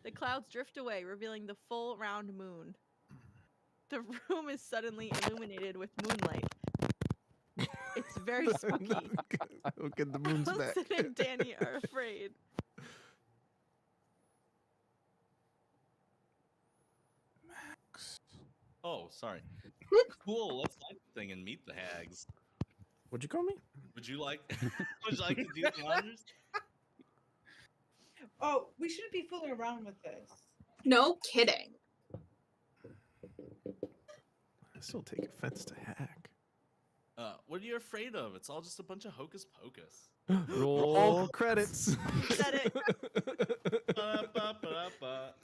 the clouds drift away, revealing the full round moon. The room is suddenly illuminated with moonlight. It's very spooky. Okay, the moon's back. Allison and Danny are afraid. Oh, sorry. Cool. Let's light the thing and meet the hags. What'd you call me? Would you like? Would you like to do the honors? Oh, we shouldn't be fooling around with this. No kidding. I still take offense to hack. What are you afraid of? It's all just a bunch of hocus pocus. Roll credits. Said it. Ba-da-ba-ba-da-ba.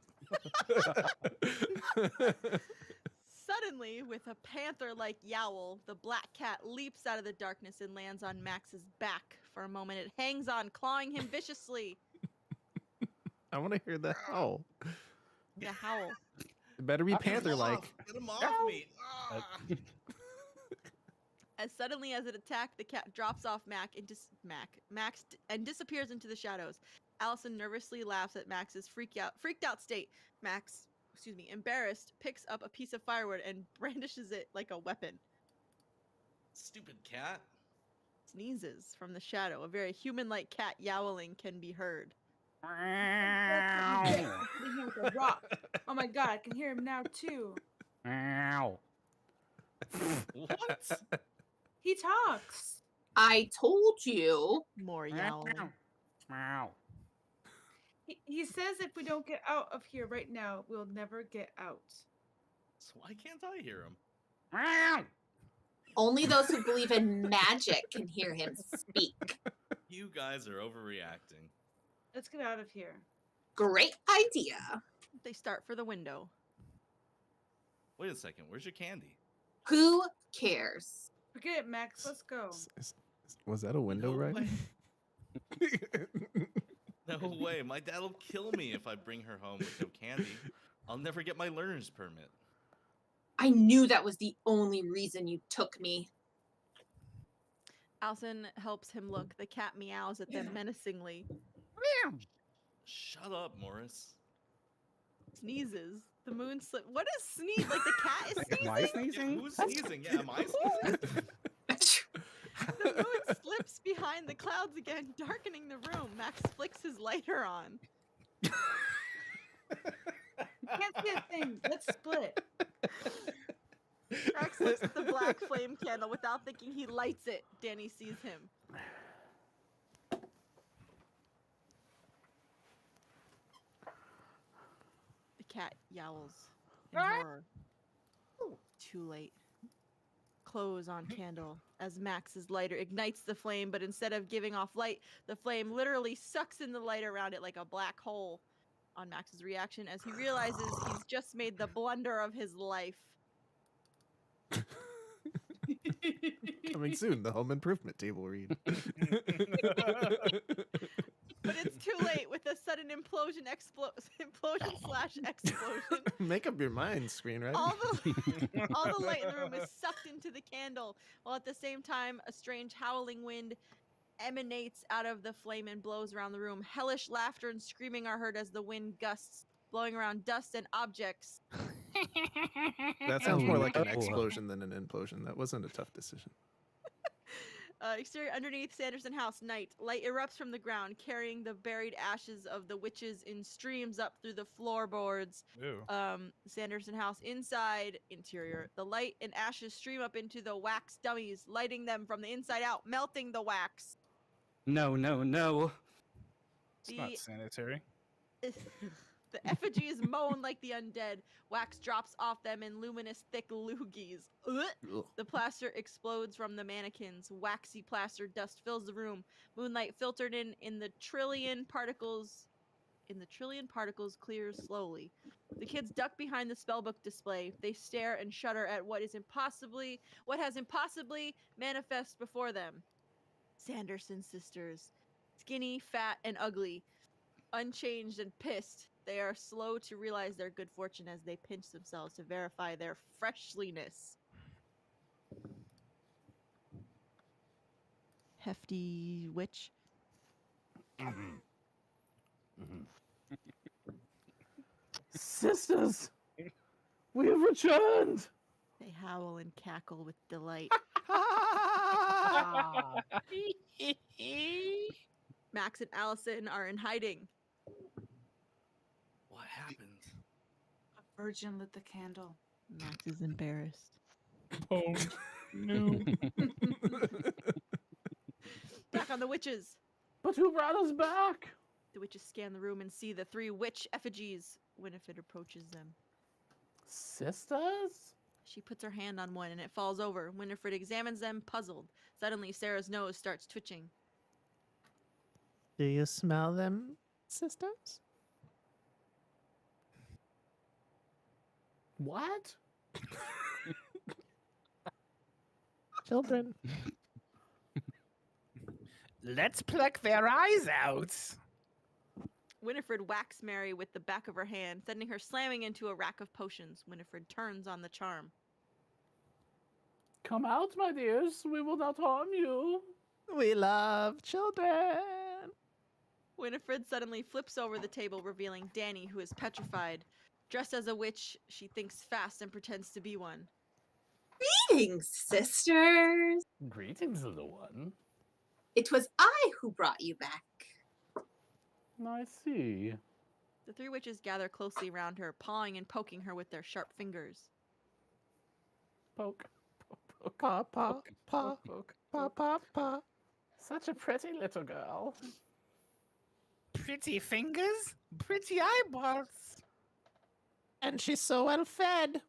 Suddenly, with a panther-like yowl, the black cat leaps out of the darkness and lands on Max's back. For a moment, it hangs on, clawing him viciously. I want to hear the howl. The howl. It better be Get him panther-like. off. Get him off me. Ah. As suddenly as it attacked, the cat drops off Max and disappears into the shadows. Allison nervously laughs at Max's freaked out state. Max, embarrassed, picks up a piece of firewood and brandishes it like a weapon. Stupid cat. Sneezes from the shadow. A very human-like cat yowling can be heard. Hitting him with a rock. Oh my god, I can hear him now too. What? He talks. I told you. More yowling. He says if we don't get out of here right now, we'll never get out. So why can't I hear him? Only those who believe in magic can hear him speak. You guys are overreacting. Let's get out of here. Great idea. They start for the window. Wait a second. Where's your candy? Who cares? Forget it, Max. Let's go. Was that a window, No right? way. No way. My dad'll kill me if I bring her home with no candy. I'll never get my learner's permit. I knew that was the only reason you took me. Allison helps him look. The cat meows at them menacingly. Shut up, Morris. Sneezes. The moon slip. What is sneeze? Like the cat is sneezing? Am I Yeah, sneezing? who's sneezing? Yeah, am I sneezing? The moon slips behind the clouds again, darkening the room. Max flicks his lighter on. Can't see a thing. Let's split. Max looks at the black flame candle without thinking. He lights it. Danny sees him. The cat yowls in horror. Too late. Close on candle as Max's lighter ignites the flame, but instead of giving off light, the flame literally sucks in the light around it like a black hole. On Max's reaction as he realizes he's just made the blunder of his life. Coming soon, the home improvement table read. But it's too late with a sudden implosion slash explosion. Make up your mind, screenwriter. All the light in the room is sucked into the candle, while at the same time a strange howling wind emanates out of the flame and blows around the room. Hellish laughter and screaming are heard as the wind gusts, blowing around dust and objects. That sounds more like an Oh. explosion than an implosion. That wasn't a tough decision. Exterior underneath Sanderson House, night. Light erupts from the ground, carrying the buried ashes of the witches in streams up through the floorboards. Ew. Sanderson House inside, interior. The light and ashes stream up into the wax dummies, lighting them from the inside out, melting the wax. No. It's not sanitary. The effigies moan like the undead. Wax drops off them in luminous, thick loogies. Ugh. Ugh. The plaster explodes from the mannequins. Waxy plaster dust fills the room. Moonlight filtered in the trillion particles. Clears slowly. The kids duck behind the spellbook display. They stare and shudder at what has impossibly manifest before them. Sanderson sisters. Skinny, fat, and ugly. Unchanged and pissed. They are slow to realize their good fortune as they pinch themselves to verify their freshliness. Hefty witch. Sisters, we have returned. They howl and cackle with delight. Max and Allison are in hiding. What happened? A virgin lit the candle. Max is embarrassed. Oh, no. Back on the witches. But who brought us back? The witches scan the room and see the 3 witch effigies. Winifred approaches them. Sisters? She puts her hand on one and it falls over. Winifred examines them, puzzled. Suddenly, Sarah's nose starts twitching. Do you smell them, sisters? What? Children. Let's pluck their eyes out. Winifred whacks Mary with the back of her hand, sending her slamming into a rack of potions. Winifred turns on the charm. Come out, my dears. We will not harm you. We love children. Winifred suddenly flips over the table, revealing Danny, who is petrified. Dressed as a witch, she thinks fast and pretends to be one. Greetings, sisters. Greetings, little one. It was I who brought you back. I see. The 3 witches gather closely around her, pawing and poking her with their sharp fingers. Poke. Poke. Paw, paw, paw, Poke. paw, paw, paw. Such a pretty little girl. Pretty fingers, pretty eyeballs. And she's so well fed.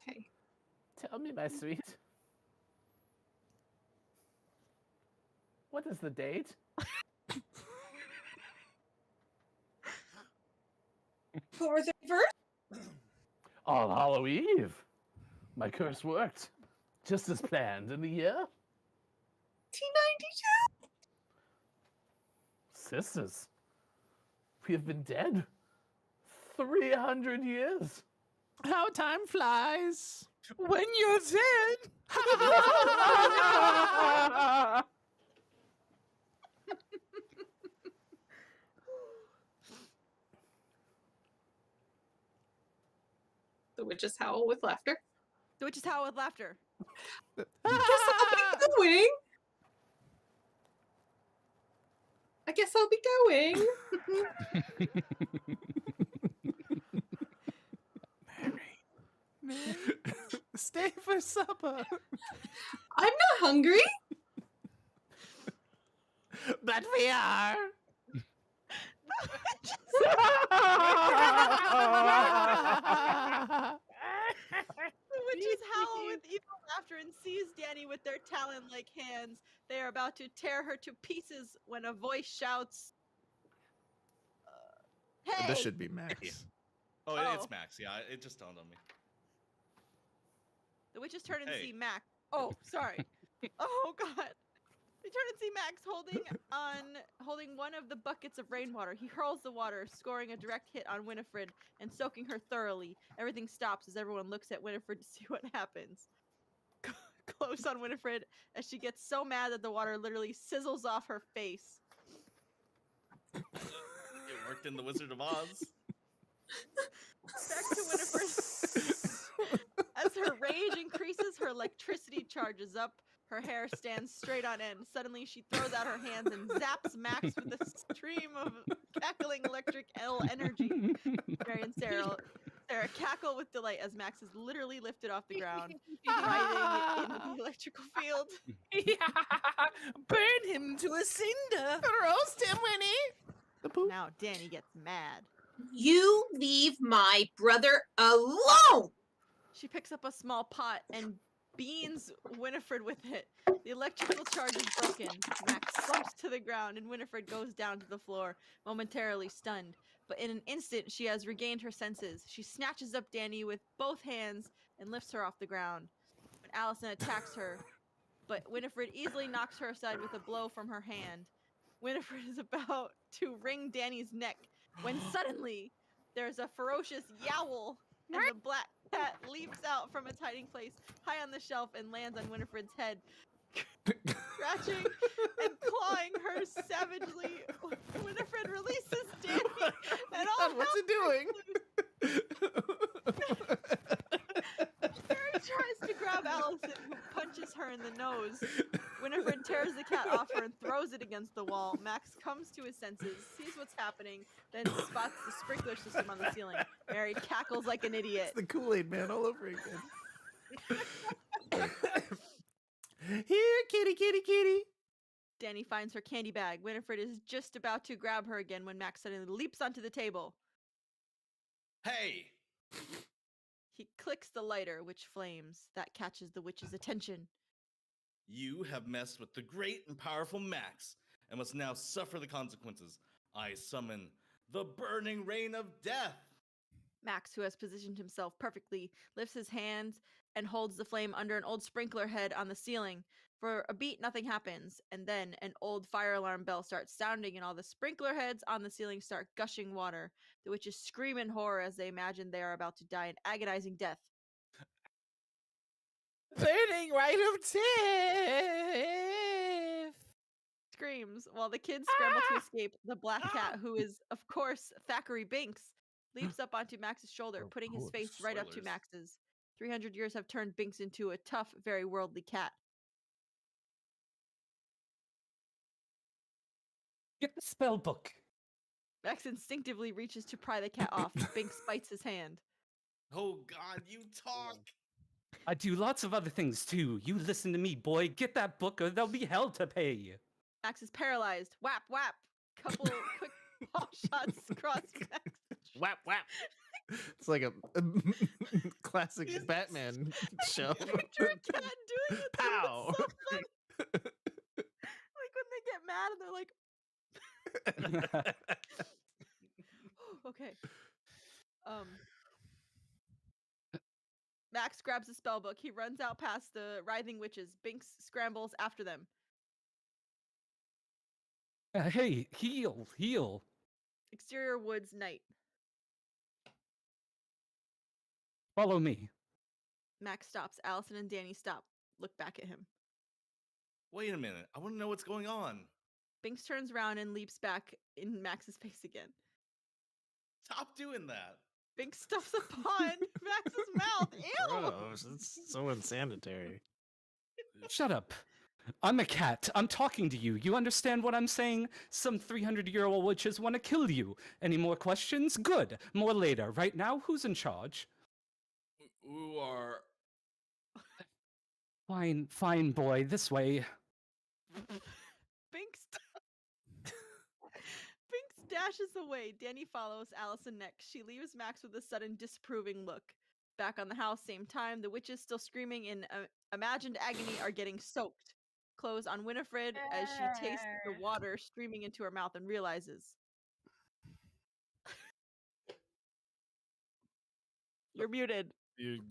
Okay. Tell me, my sweet. What is the date? For the first? All Hallow Eve. My curse worked. Just as planned in the year. 1992. Sisters, we have been dead 300 years. How time flies. When you're dead. The witches howl with laughter. The witches howl with laughter. Guess I'll be going. I guess I'll be going. Stay for supper. I'm not hungry. But we are. The witches howl with evil laughter and seize Danny with their talon-like hands. They are about to tear her to pieces when a voice shouts, "Hey!" This should be Max. Oh, Oh. it's Max. Yeah, it just dawned on me. The witches turn and Hey. see Max. Oh, sorry. Oh God. They turn and see Max holding one of the buckets of rainwater. He hurls the water, scoring a direct hit on Winifred and soaking her thoroughly. Everything stops as everyone looks at Winifred to see what happens. Close on Winifred as she gets so mad that the water literally sizzles off her face. It worked in The Wizard of Oz. Back to Winifred. As her rage increases, her electricity charges up. Her hair stands straight on end. Suddenly, she throws out her hands and zaps Max with a stream of cackling electric energy. Mary and Sarah cackle with delight as Max is literally lifted off the ground, writhing into the electrical field. Burn him to a cinder. Roast him, Winnie. Now Danny gets mad. You leave my brother alone. She picks up a small pot and beans Winifred with it. The electrical charge is broken. Max slumps to the ground and Winifred goes down to the floor, momentarily stunned. But in an instant, she has regained her senses. She snatches up Danny with both hands and lifts her off the ground. When Allison attacks her, but Winifred easily knocks her aside with a blow from her hand. Winifred is about to wring Danny's neck when suddenly there's a ferocious yowl and the black cat leaps out from its hiding place high on the shelf and lands on Winifred's head. scratching and clawing her savagely. Winifred releases Danny, and all God, what's it doing? Mary tries to grab Allison, who punches her in the nose. Winifred tears the cat off her and throws it against the wall. Max comes to his senses, sees what's happening, then spots the sprinkler system on the ceiling. Mary cackles like an idiot. It's the Kool-Aid Man all over again. Here, kitty, kitty, kitty. Danny finds her candy bag. Winifred is just about to grab her again when Max suddenly leaps onto the table. Hey! He clicks the lighter, which flames. That catches the witch's attention. You have messed with the great and powerful Max, and must now suffer the consequences. I summon the burning rain of death. Max, who has positioned himself perfectly, lifts his hands and holds the flame under an old sprinkler head on the ceiling. For a beat, nothing happens, and then an old fire alarm bell starts sounding, and all the sprinkler heads on the ceiling start gushing water. The witches scream in horror as they imagine they are about to die an agonizing death. Burning right of death. Screams while the kids scramble to escape. The black cat, who is, of course, Thackeray Binks, leaps up onto Max's shoulder, Of putting his course. face right up to Spoilers. Max's. 300 years have turned Binks into a tough, very worldly cat. Get the spell book. Max instinctively reaches to pry the cat off. Binks bites his hand. Oh God, you talk. I do lots of other things too. You listen to me, boy. Get that book or there'll be hell to pay. Max is paralyzed. Whap, whap. Couple quick paw shots across Max. Whap whap. It's like a classic Batman show. Picture a cat doing it. Pow. So funny. Like when they get mad and they're like, okay. Max grabs the spell book. He runs out past the writhing witches. Binks scrambles after them. Hey, heal, heal. Exterior woods, night. Follow me. Max stops. Allison and Danny stop. Look back at him. Wait a minute. I want to know what's going on. Binks turns around and leaps back in Max's face again. Stop doing that. Binks stuffs a paw in Max's mouth. Ew! Gross. It's so unsanitary. Shut up. I'm a cat. I'm talking to you. You understand what I'm saying? Some 300-year-old witches want to kill you. Any more questions? Good. More later. Right now, who's in charge? Who are? Fine, fine, boy. This way. Binks dashes away. Danny follows Allison next. She leaves Max with a sudden disapproving look. Back on the house, same time, the witches, still screaming in imagined agony, are getting soaked. Close on Winifred as she tastes the water streaming into her mouth and realizes. You're muted. You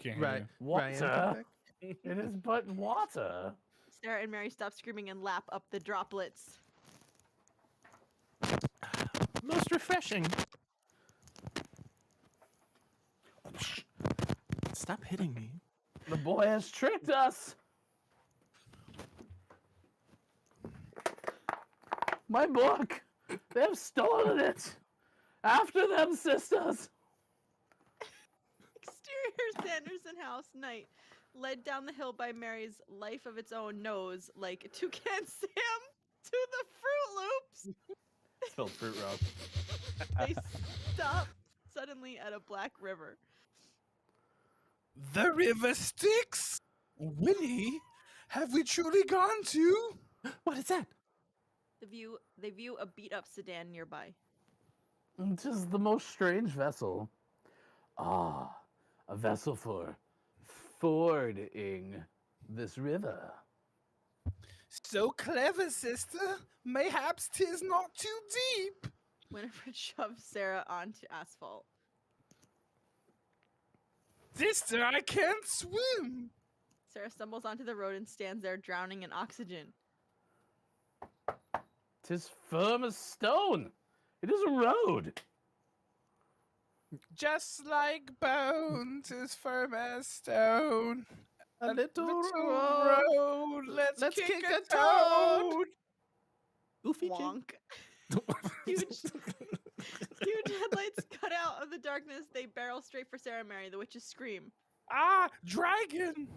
can't Right. hear. Ryan, come Water. back. It is but water. Sarah and Mary stop screaming and lap up the droplets. Most refreshing. Stop hitting me. The boy has tricked us. My book. They've stolen it. After them, sisters. Exterior Sanderson house, night. Led down the hill by Mary's life of its own nose, like Toucan Sam to the Fruit Loops. Spilled fruit rope. They stop suddenly at a black river. The river Styx? Willie, have we truly gone to? What is that? They view a beat up sedan nearby. Tis the most strange vessel. Ah, a vessel for fording this river. So clever, sister. Mayhaps 'tis not too deep. Winifred shoves Sarah onto asphalt. Sister, I can't swim. Sarah stumbles onto the road and stands there drowning in oxygen. 'Tis firm as stone. It is a road. Just like bone, 'tis firm as stone. A little Little road. road, let's kick a toad. toad. Goofy Jim. Wonk. Huge headlights cut out of the darkness. They barrel straight for Sarah and Mary. The witches scream. Ah, dragon.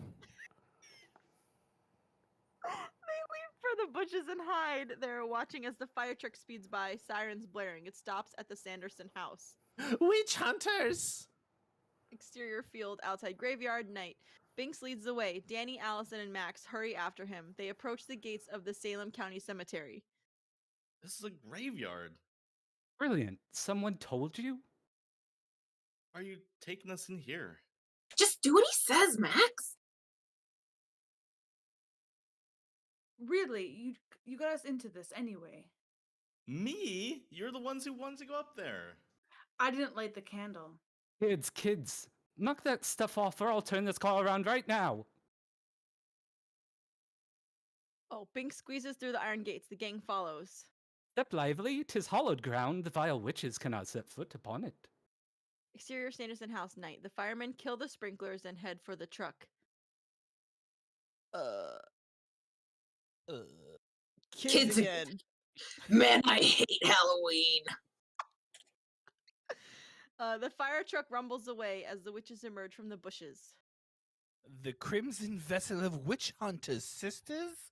They leap for the bushes and hide. They're watching as the fire truck speeds by, sirens blaring. It stops at the Sanderson house. Witch hunters. Exterior field, outside graveyard, night. Binks leads the way. Danny, Allison, and Max hurry after him. They approach the gates of the Salem County Cemetery. This is a graveyard. Brilliant. Someone told you? Why are you taking us in here? Just do what he says, Max. Really, you got us into this anyway. Me? You're the ones who wanted to go up there. I didn't light the candle. Kids, knock that stuff off or I'll turn this car around right now. Oh, Binks squeezes through the iron gates. The gang follows. Step lively, 'tis hallowed ground, the vile witches cannot set foot upon it. Exterior Sanderson house, night. The firemen kill the sprinklers and head for the truck. Kids again. Man, I hate Halloween. The fire truck rumbles away as the witches emerge from the bushes. The crimson vessel of witch hunters, sisters?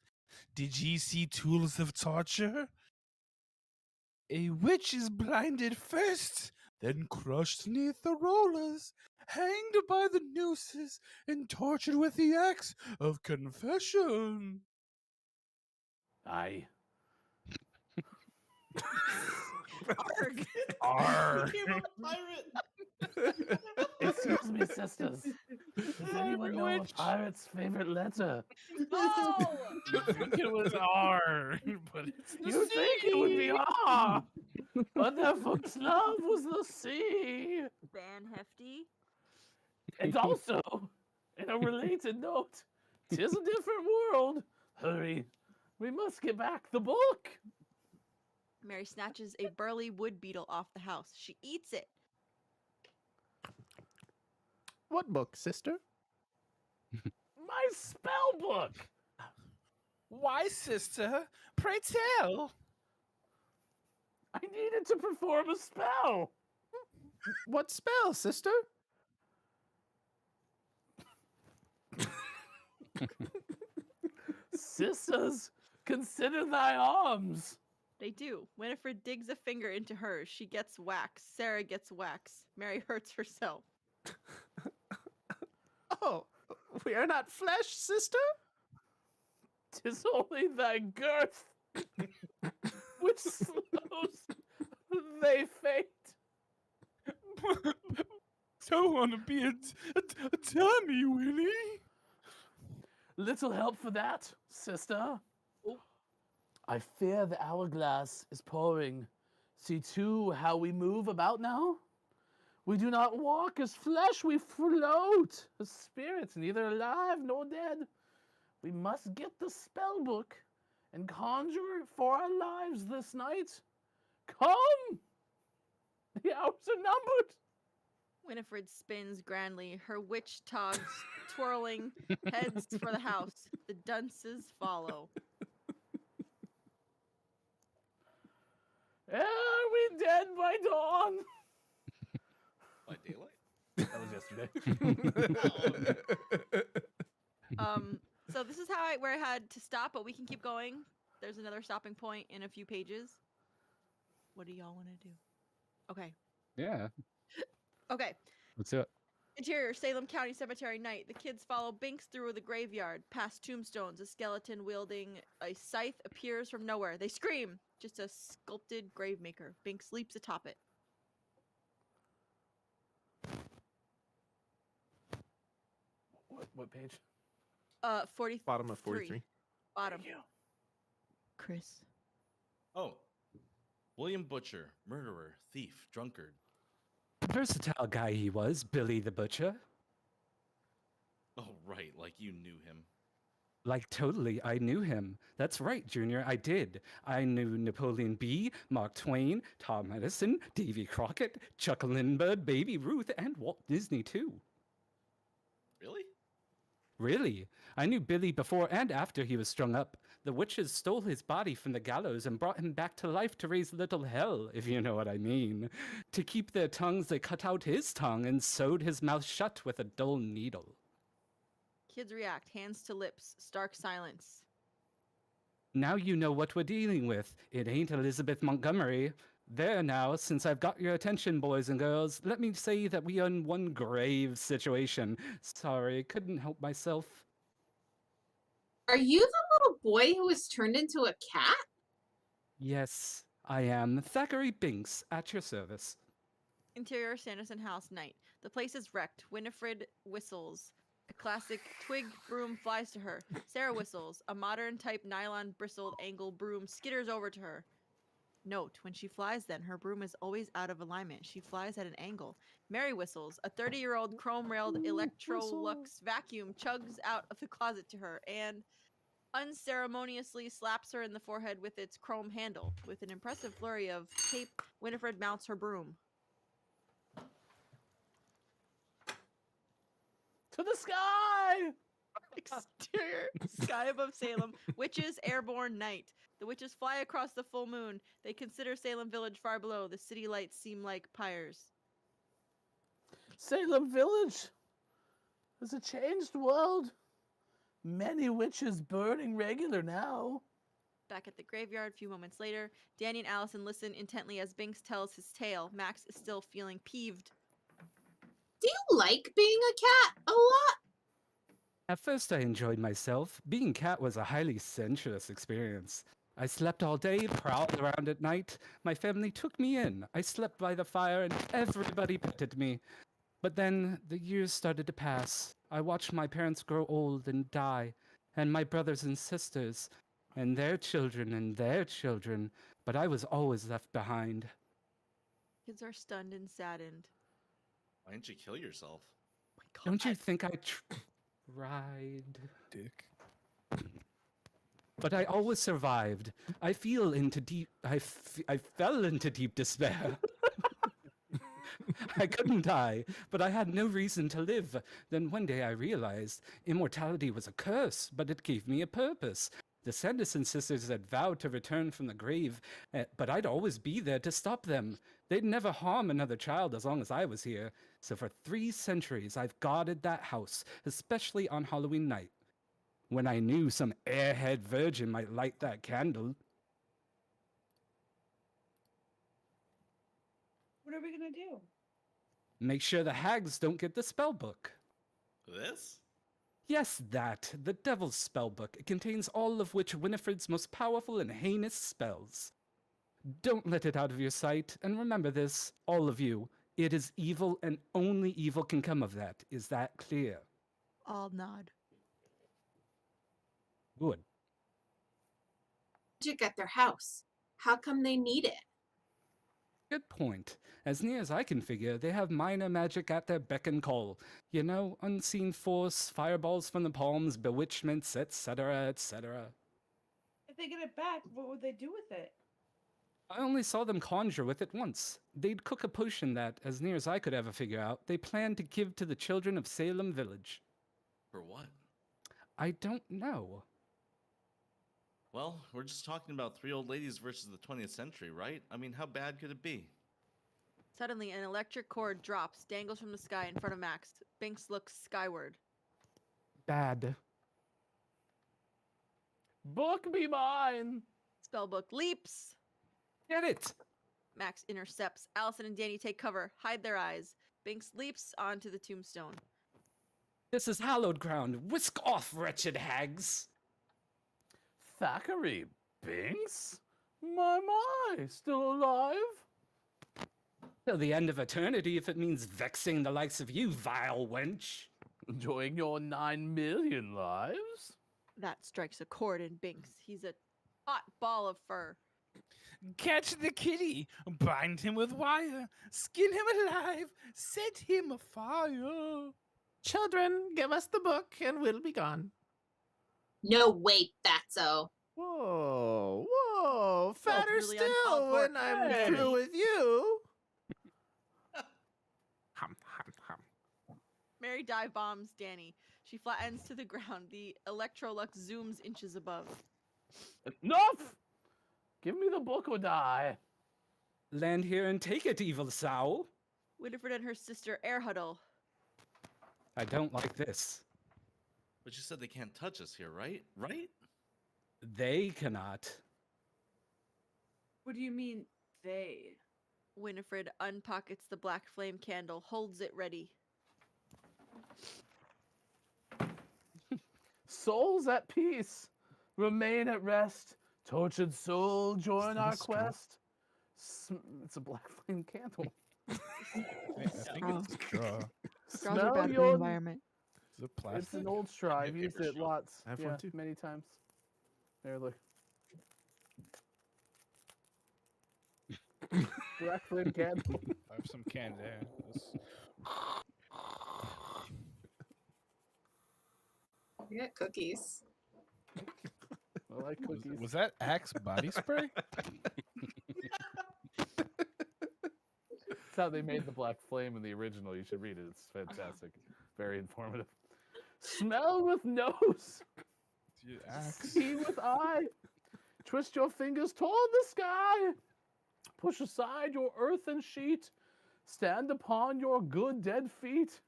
Did ye see tools of torture? A witch is blinded first, then crushed neath the rollers, hanged by the nooses, and tortured with the axe of confession. Aye. Arg. Arr. Became a pirate. Excuse me, sisters. Does anyone know a pirate's favorite letter? Oh! You think it was R, but it's the You think it would be C. R, but their first love was the sea. Van Hefty. And also, in a related note, 'tis a different world. Hurry, we must get back the book. Mary snatches a burly wood beetle off the house. She eats it. What book, sister? My spell book. Why, sister? Pray tell. I needed to perform a spell. What spell, sister? Sisters, consider thy arms. They do. Winifred digs a finger into hers. She gets wax. Sarah gets wax. Mary hurts herself. Oh, we are not flesh, sister? 'Tis only thy girth which slows they faint. Don't want to be a dummy, Winnie. Little help for that, sister. I fear the hourglass is pouring. See too how we move about now? We do not walk as flesh, we float as spirits, neither alive nor dead. We must get the spell book and conjure for our lives this night. Come! The hours are numbered. Winifred spins grandly. Her witch togs twirling, heads for the house. The dunces follow. Are we dead by dawn? By daylight? That was yesterday. So this is where I had to stop, but we can keep going. There's another stopping point in a few pages. What do y'all want to do? Okay. Yeah, Okay. let's do it. Interior, Salem County Cemetery, night. The kids follow Binks through the graveyard, past tombstones. A skeleton wielding a scythe appears from nowhere. They scream. Just a sculpted grave maker. Binks leaps atop it. What page? 43. Bottom of 43. Bottom. Thank you. Chris. Oh. William Butcher, murderer, thief, drunkard. Versatile guy he was, Billy the Butcher. Oh, right, like you knew him. Like, totally, I knew him. That's right, Junior, I did. I knew Napoleon B., Mark Twain, Tom Edison, Davy Crockett, Chuck Lindbergh, Baby Ruth, and Walt Disney, too. Really? Really? I knew Billy before and after he was strung up. The witches stole his body from the gallows and brought him back to life to raise little hell, if you know what I mean. To keep their tongues, they cut out his tongue and sewed his mouth shut with a dull needle. Kids react, hands to lips, stark silence. Now you know what we're dealing with. It ain't Elizabeth Montgomery. There now, since I've got your attention, boys and girls, let me say that we are in one grave situation. Sorry, couldn't help myself. Are you the little boy who was turned into a cat? Yes, I am Thackeray Binks, at your service. Interior Sanderson House night. The place is wrecked. Winifred whistles. A classic twig broom flies to her. Sarah whistles. A modern type nylon bristled angle broom skitters over to her. Note, when she flies then, her broom is always out of alignment. She flies at an angle. Mary whistles. A 30-year-old chrome-railed Electrolux vacuum chugs out of the closet to her and unceremoniously slaps her in the forehead with its chrome handle. With an impressive flurry of tape, Winifred mounts her broom. To the sky! Exterior sky above Salem. Witches airborne night. The witches fly across the full moon. They consider Salem village far below. The city lights seem like pyres. Salem Village is a changed world. Many witches burning regular now. Back at the graveyard, a few moments later, Danny and Allison listen intently as Binks tells his tale. Max is still feeling peeved. Do you like being a cat a lot? At first, I enjoyed myself. Being cat was a highly sensuous experience. I slept all day, prowled around at night. My family took me in. I slept by the fire, and everybody petted me. But then the years started to pass. I watched my parents grow old and die, and my brothers and sisters, and their children, but I was always left behind. Kids are stunned and saddened. Why didn't you kill yourself? Oh my God. Don't you think I tried? Dick. But I always survived. I fell into deep despair. I couldn't die, but I had no reason to live. Then one day I realized immortality was a curse, but it gave me a purpose. The Sanderson sisters had vowed to return from the grave, but I'd always be there to stop them. They'd never harm another child as long as I was here. So for 3 centuries, I've guarded that house, especially on Halloween night, when I knew some airhead virgin might light that candle. What are we gonna do? Make sure the hags don't get the spell book. This? Yes, that. The Devil's Spellbook. It contains all of which Winifred's most powerful and heinous spells. Don't let it out of your sight, and remember this, all of you. It is evil, and only evil can come of that. Is that clear? All nod. Good. Magic at their house. How come they need it? Good point. As near as I can figure, they have minor magic at their beck and call. You know, unseen force, fireballs from the palms, bewitchments, etc., etc. If they get it back, what would they do with it? I only saw them conjure with it once. They'd cook a potion that, as near as I could ever figure out, they planned to give to the children of Salem Village. For what? I don't know. Well, we're just talking about 3 old ladies versus the 20th century, right? I mean, how bad could it be? Suddenly, an electric cord drops, dangles from the sky in front of Max. Binks looks skyward. Bad. Book be mine! Spellbook leaps. Get it! Max intercepts. Allison and Danny take cover, hide their eyes. Binks leaps onto the tombstone. This is hallowed ground. Whisk off, wretched hags! Thackeray Binks? My, still alive? Till the end of eternity, if it means vexing the likes of you, vile wench. Enjoying your 9 million lives? That strikes a chord in Binks. He's a hot ball of fur. Catch the kitty, bind him with wire, skin him alive, set him afire. Children, give us the book and we'll be gone. No, wait, Fatso. Whoa, fatter really still uncalled for. when I'm Hey. through with you. Hum, hum, hum. Mary dive bombs Danny. She flattens to the ground. The Electrolux zooms inches above. Enough! Give me the book or die. Land here and take it, evil sow. Winifred and her sister air huddle. I don't like this. But you said they can't touch us here, right? Right? They cannot. What do you mean, they? Winifred unpockets the black flame candle, holds it ready. Souls at peace, remain at rest. Tortured soul, join our quest. It's a black flame candle. I think it's a straw. Straws are Smell bad for the your- environment. Is it It's plastic? an old straw. I've Yeah, used paper it straw. lots. I have one too. Many times. There, look. Black flame candle. I have some canned air. We got cookies. I like cookies. Was that Axe body spray? That's how they made the black flame in the original. You should read it. It's fantastic. Very informative. Smell with nose. Dude, Axe. See with eye. Twist your fingers toward the sky. Push aside your earthen sheet. Stand upon your good dead feet.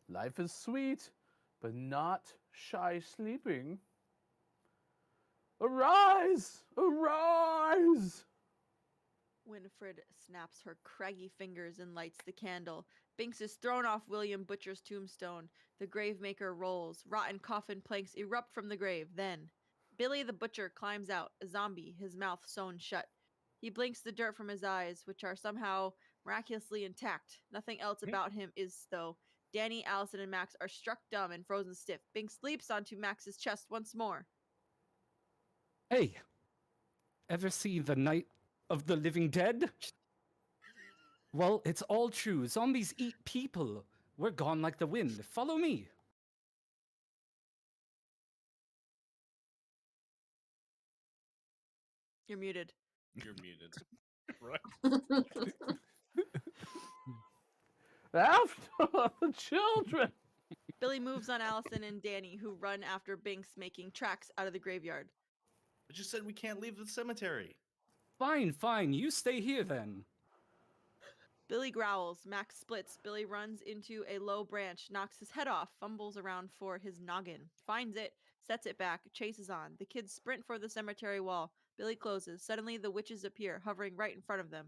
Life is sweet, but not shy sleeping. Arise! Arise! Winifred snaps her craggy fingers and lights the candle. Binks is thrown off William Butcher's tombstone. The gravemaker rolls. Rotten coffin planks erupt from the grave. Then, Billy the Butcher climbs out, a zombie, his mouth sewn shut. He blinks the dirt from his eyes, which are somehow miraculously intact. Nothing else about him is, though. Danny, Allison, and Max are struck dumb and frozen stiff. Binks leaps onto Max's chest once more. Hey, ever see the Night of the Living Dead? Well, it's all true. Zombies eat people. We're gone like the wind. Follow me. You're muted. You're muted. After the children! Billy moves on Allison and Danny, who run after Binks, making tracks out of the graveyard. But you said we can't leave the cemetery. Fine, fine. You stay here then. Billy growls. Max splits. Billy runs into a low branch, knocks his head off, fumbles around for his noggin, finds it, sets it back, chases on. The kids sprint for the cemetery wall. Billy closes. Suddenly, the witches appear, hovering right in front of them.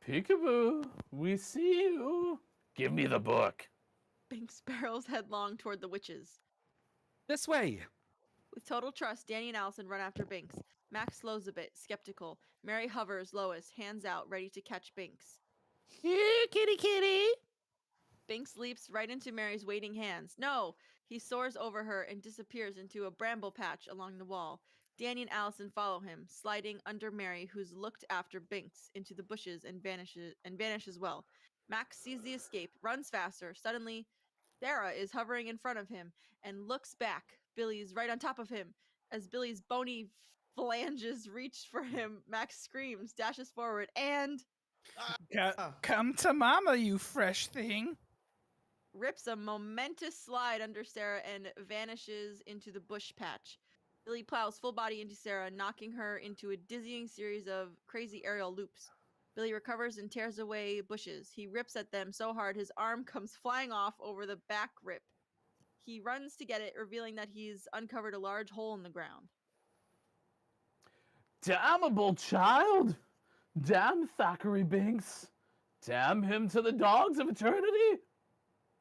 Peekaboo, we see you. Give me the book. Binks barrels headlong toward the witches. This way. With total trust, Danny and Allison run after Binks. Max slows a bit, skeptical. Mary hovers, lowest, hands out, ready to catch Binks. Here, kitty kitty. Binks leaps right into Mary's waiting hands. No! He soars over her and disappears into a bramble patch along the wall. Danny and Allison follow him, sliding under Mary, who's looked after Binks, into the bushes and vanish as well. Max sees the escape, runs faster. Suddenly, Sarah is hovering in front of him and looks back. Billy's right on top of him. As Billy's bony phalanges reach for him, Max screams, dashes forward, and Come to mama, you fresh thing. rips a momentous slide under Sarah and vanishes into the bush patch. Billy plows full body into Sarah, knocking her into a dizzying series of crazy aerial loops. Billy recovers and tears away bushes. He rips at them so hard his arm comes flying off over the back rip. He runs to get it, revealing that he's uncovered a large hole in the ground. Damnable child! Damn Thackeray Binks! Damn him to the dogs of eternity!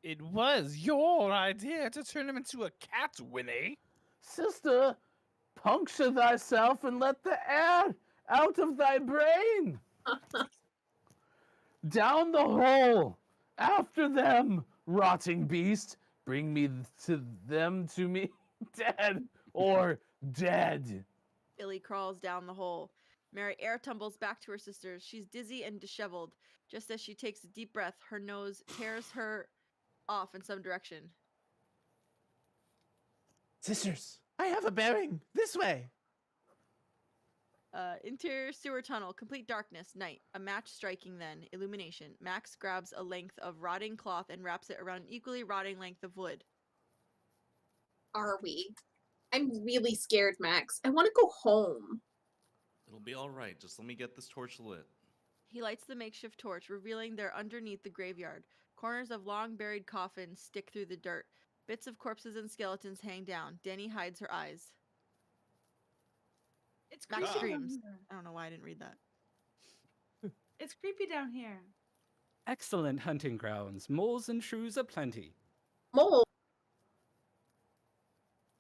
It was your idea to turn him into a cat, Winnie. Sister, puncture thyself and let the air out of thy brain! Down the hole! After them, rotting beast! Bring me to me, dead or dead! Billy crawls down the hole. Mary air tumbles back to her sisters. She's dizzy and disheveled. Just as she takes a deep breath, her nose tears her off in some direction. Sisters, I have a bearing. This way. Interior sewer tunnel, complete darkness, night. A match striking then, illumination. Max grabs a length of rotting cloth and wraps it around an equally rotting length of wood. Are we? I'm really scared, Max. I want to go home. It'll be all right. Just let me get this torch lit. He lights the makeshift torch, revealing they're underneath the graveyard. Corners of long buried coffins stick through the dirt. Bits of corpses and skeletons hang down. Danny hides her eyes. It's Max creepy screams. down here. I don't know why I didn't read that. It's creepy down here. Excellent hunting grounds. Moles and shrews aplenty. Mole.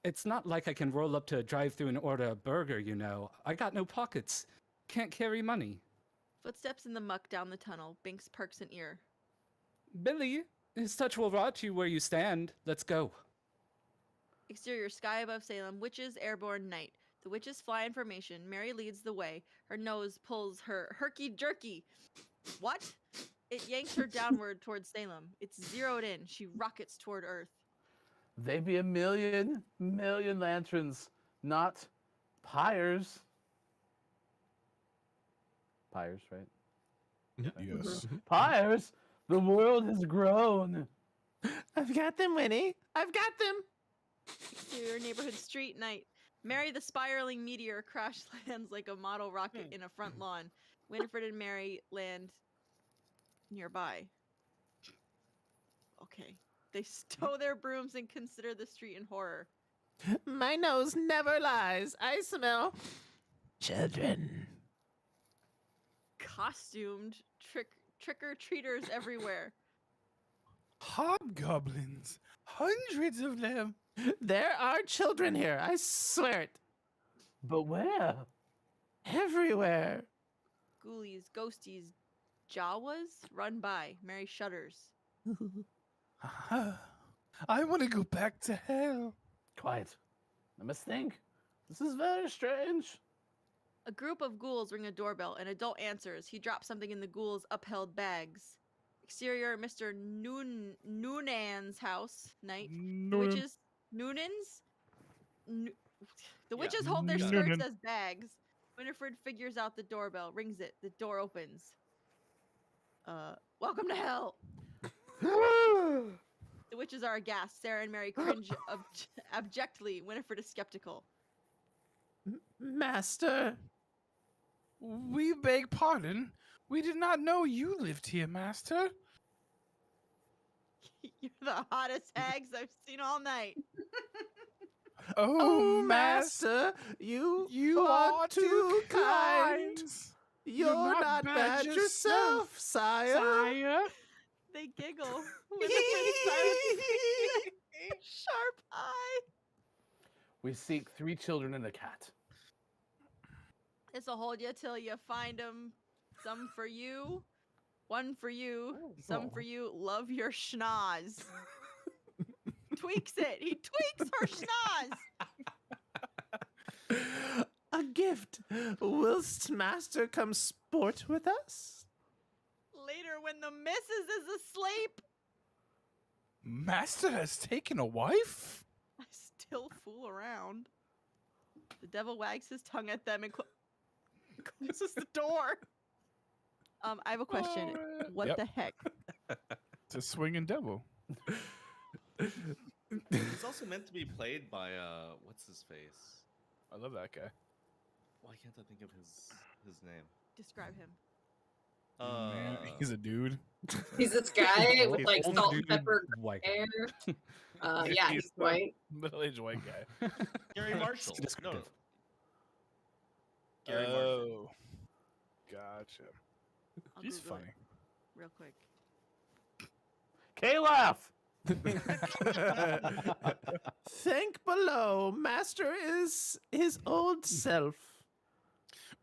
It's not like I can roll up to a drive-thru and order a burger, you know. I got no pockets. Can't carry money. Footsteps in the muck down the tunnel. Binks perks an ear. Billy, his touch will rot you where you stand. Let's go. Exterior sky above Salem. Witches airborne night. The witches fly in formation. Mary leads the way. Her nose pulls her herky-jerky. What? It yanks her downward towards Salem. It's zeroed in. She rockets toward Earth. They be a million lanterns, not pyres. Pyres, right? Yes. Pyres! The world has grown. I've got them, Winnie. I've got them. Exterior neighborhood street night. Mary the spiraling meteor crash lands like a model rocket in a front lawn. Winifred and Mary land nearby. Okay. They stow their brooms and consider the street in horror. My nose never lies. I smell children. Costumed trick-or-treaters everywhere. Hobgoblins. Hundreds of them. There are children here. I swear it. But where? Everywhere. Ghoulies, ghosties, Jawas run by. Mary shudders. I want to go back to hell. Quiet. I must think. This is very strange. A group of ghouls ring a doorbell. An adult answers. He drops something in the ghouls' upheld bags. Exterior, Mr. Noonan's house. Night. The witches. Noonan's? The witches hold their skirts Noonan. as bags. Winifred figures out the doorbell, rings it. The door opens. Welcome to hell. The witches are aghast. Sarah and Mary cringe abjectly. Winifred is skeptical. Master. We beg pardon. We did not know you lived here, master. You're the hottest hags I've seen all night. Oh, Master, you are are too kind. You're not bad yourself, sire. They giggle. Winifred silences. Sharp eye. We seek 3 children and a cat. This'll hold you till you find 'em. Some for you, one for you, some for you. Love your schnoz. Tweaks it. He tweaks her schnoz. A gift. Whilst master come sport with us? Later, when the missus is asleep, Master has taken a wife? I still fool around. The devil wags his tongue at them and closes the door. I have a question. What Yep. the heck? It's a swinging devil. He's also meant to be played by what's his face? I love that guy. Why can't I think of his name? Describe him. Man, he's a dude. He's this guy with like Old salt and dude, pepper white. hair. Yeah, he's the white. Middle-aged white guy. Gary Marshall. No, descriptive. Gary Marshall. Oh, gotcha. I'll He's Google it funny. real quick. Calaf! Think below. Master is his old self.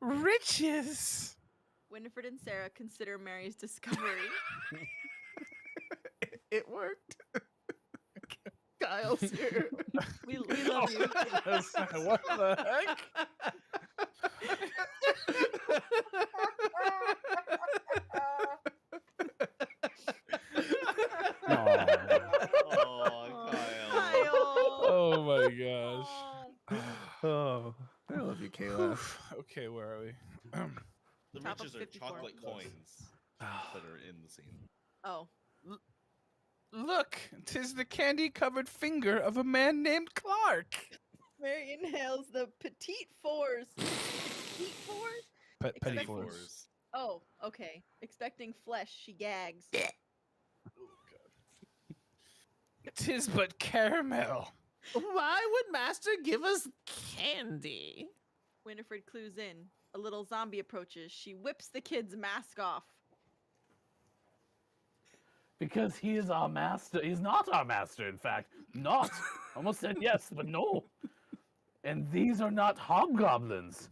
Riches. Winifred and Sarah consider Mary's discovery. It worked. Kyle's here. We love you. What the heck? Oh, Kyle. Kyle. Oh my gosh. Oh. I love you, Kayla. Okay, where are we? The Top of riches are 54. chocolate coins that are in the scene. Oh, Look, 'tis the candy-covered finger of a man named Clark. Mary inhales the petite fours. Petite fours? Petty Expect- fours. Oh, okay. Expecting flesh, she gags. 'Tis but caramel. Why would Master give us candy? Winifred clues in. A little zombie approaches. She whips the kid's mask off. Because he is our master. He's not our master, in fact. Not. Almost said yes, but no. And these are not hobgoblins.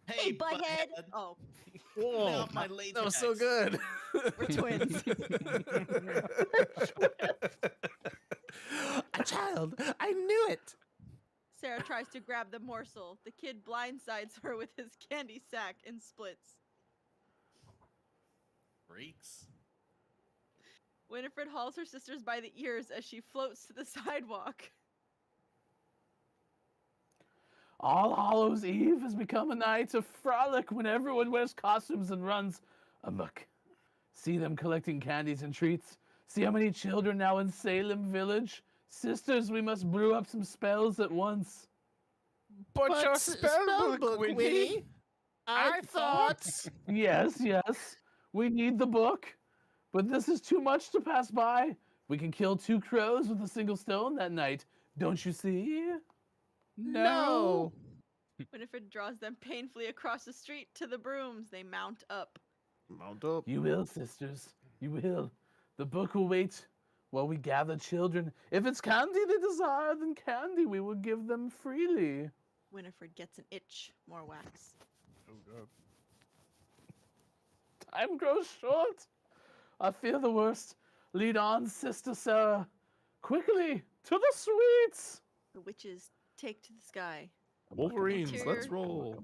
Hey, butthead! Oh, Lay off my latex. That was so good. we're twins. A child. I knew it. Sarah tries to grab the morsel. The kid blindsides her with his candy sack and splits. Freaks. Winifred hauls her sisters by the ears as she floats to the sidewalk. All Hallows Eve has become a night of frolic when everyone wears costumes and runs amok. See them collecting candies and treats. See how many children now in Salem Village. Sisters, we must brew up some spells at once. But your What's spell book, Winnie. I thought. Yes, yes, we need the book. But this is too much to pass by. We can kill 2 crows with a single stone that night. Don't you see? No. Winifred draws them painfully across the street to the brooms. They mount up. Mount up. You will, sisters. You will. The book will wait while we gather children. If it's candy they desire, then candy we will give them freely. Winifred gets an itch. More wax. Oh god. Time grows short. I fear the worst. Lead on, Sister Sarah. Quickly, to the sweets. The witches take to the sky. Wolverines, Interior- let's roll.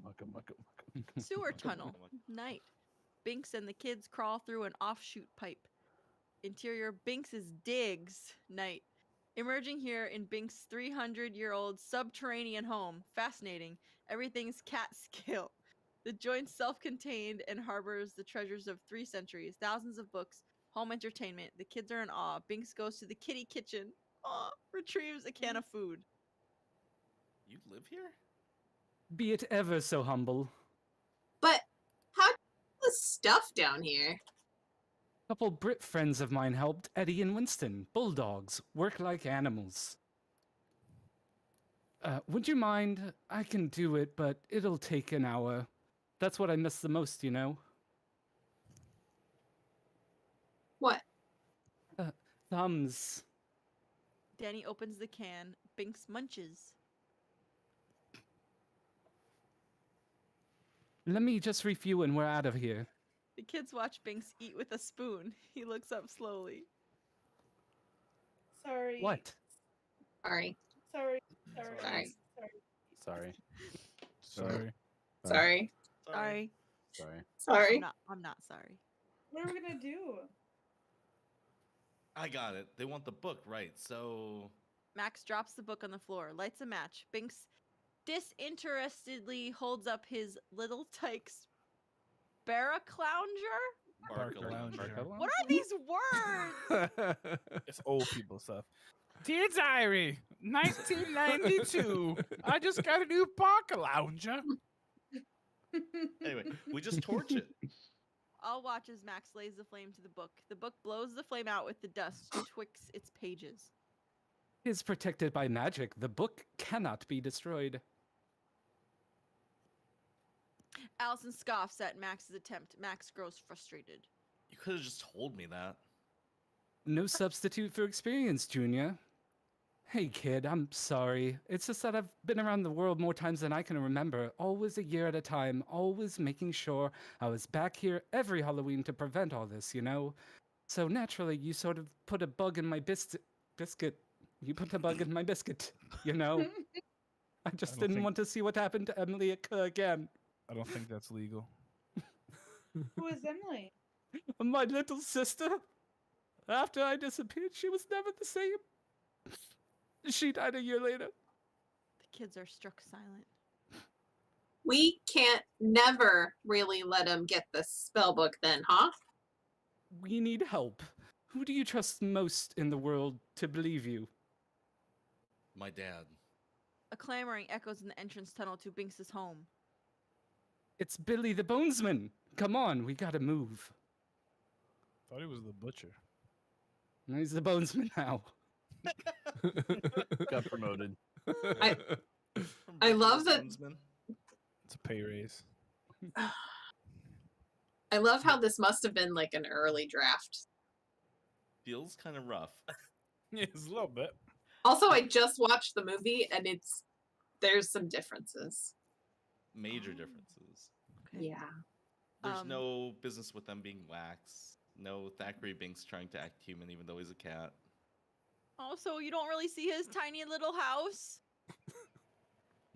Sewer tunnel. Night. Binks and the kids crawl through an offshoot pipe. Interior Binks's digs. Night. Emerging here in Binks' 300-year-old subterranean home. Fascinating. Everything's cat scale. The joint's self-contained and harbors the treasures of 3 centuries. Thousands of books. Home entertainment. The kids are in awe. Binks goes to the kitty kitchen. Aw. Retrieves a can of food. You live here? Be it ever so humble. But how the stuff down here? Couple Brit friends of mine helped Eddie and Winston, bulldogs, work like animals. Would you mind? I can do it, but it'll take an hour. That's what I miss the most, you know? What? Thumbs. Danny opens the can. Binks munches. Let me just refuel and we're out of here. The kids watch Binks eat with a spoon. He looks up slowly. Sorry. What? Sorry. Sorry. Sorry. Sorry. Sorry. Sorry. Sorry. Sorry. Sorry. I'm not sorry. What are we gonna do? I got it. They want the book, right? So Max drops the book on the floor, lights a match. Binks disinterestedly holds up his little tykes barraclounger? Barcalounger. What are these words? It's old people stuff. Dear Diary, 1992. I just got a new Parker Lounger. Anyway, we just torch it. I'll watch as Max lays the flame to the book. The book blows the flame out with the dust twixt its pages. Is protected by magic. The book cannot be destroyed. Allison scoffs at Max's attempt. Max grows frustrated. You could have just told me that. No substitute for experience, Junior. Hey, kid, I'm sorry. It's just that I've been around the world more times than I can remember, always a year at a time, always making sure I was back here every Halloween to prevent all this, you know? So naturally, you sort of put a bug in my biscuit. You put a bug in my biscuit, you know? I just don't didn't think- want to see what happened to Emily occur again. I don't think that's legal. Who is Emily? My little sister. After I disappeared, she was never the same. She died a year later. The kids are struck silent. We can't never really let him get the spell book then, huh? We need help. Who do you trust most in the world to believe you? My dad. A clamoring echoes in the entrance tunnel to Binks's home. It's Billy the Bonesman. Come on, we gotta move. Thought he was the butcher. No, he's the Bonesman now. Got promoted. I From love that- Bonesman. It's a pay raise. I love how this must have been like an early draft. Feels kind of rough. Yeah, it's a little bit. Also, I just watched the movie and there's some differences. Major differences. Okay. Yeah. There's Um, no business with them being wax. No Thackeray Binks trying to act human even though he's a cat. Also, you don't really see his tiny little house.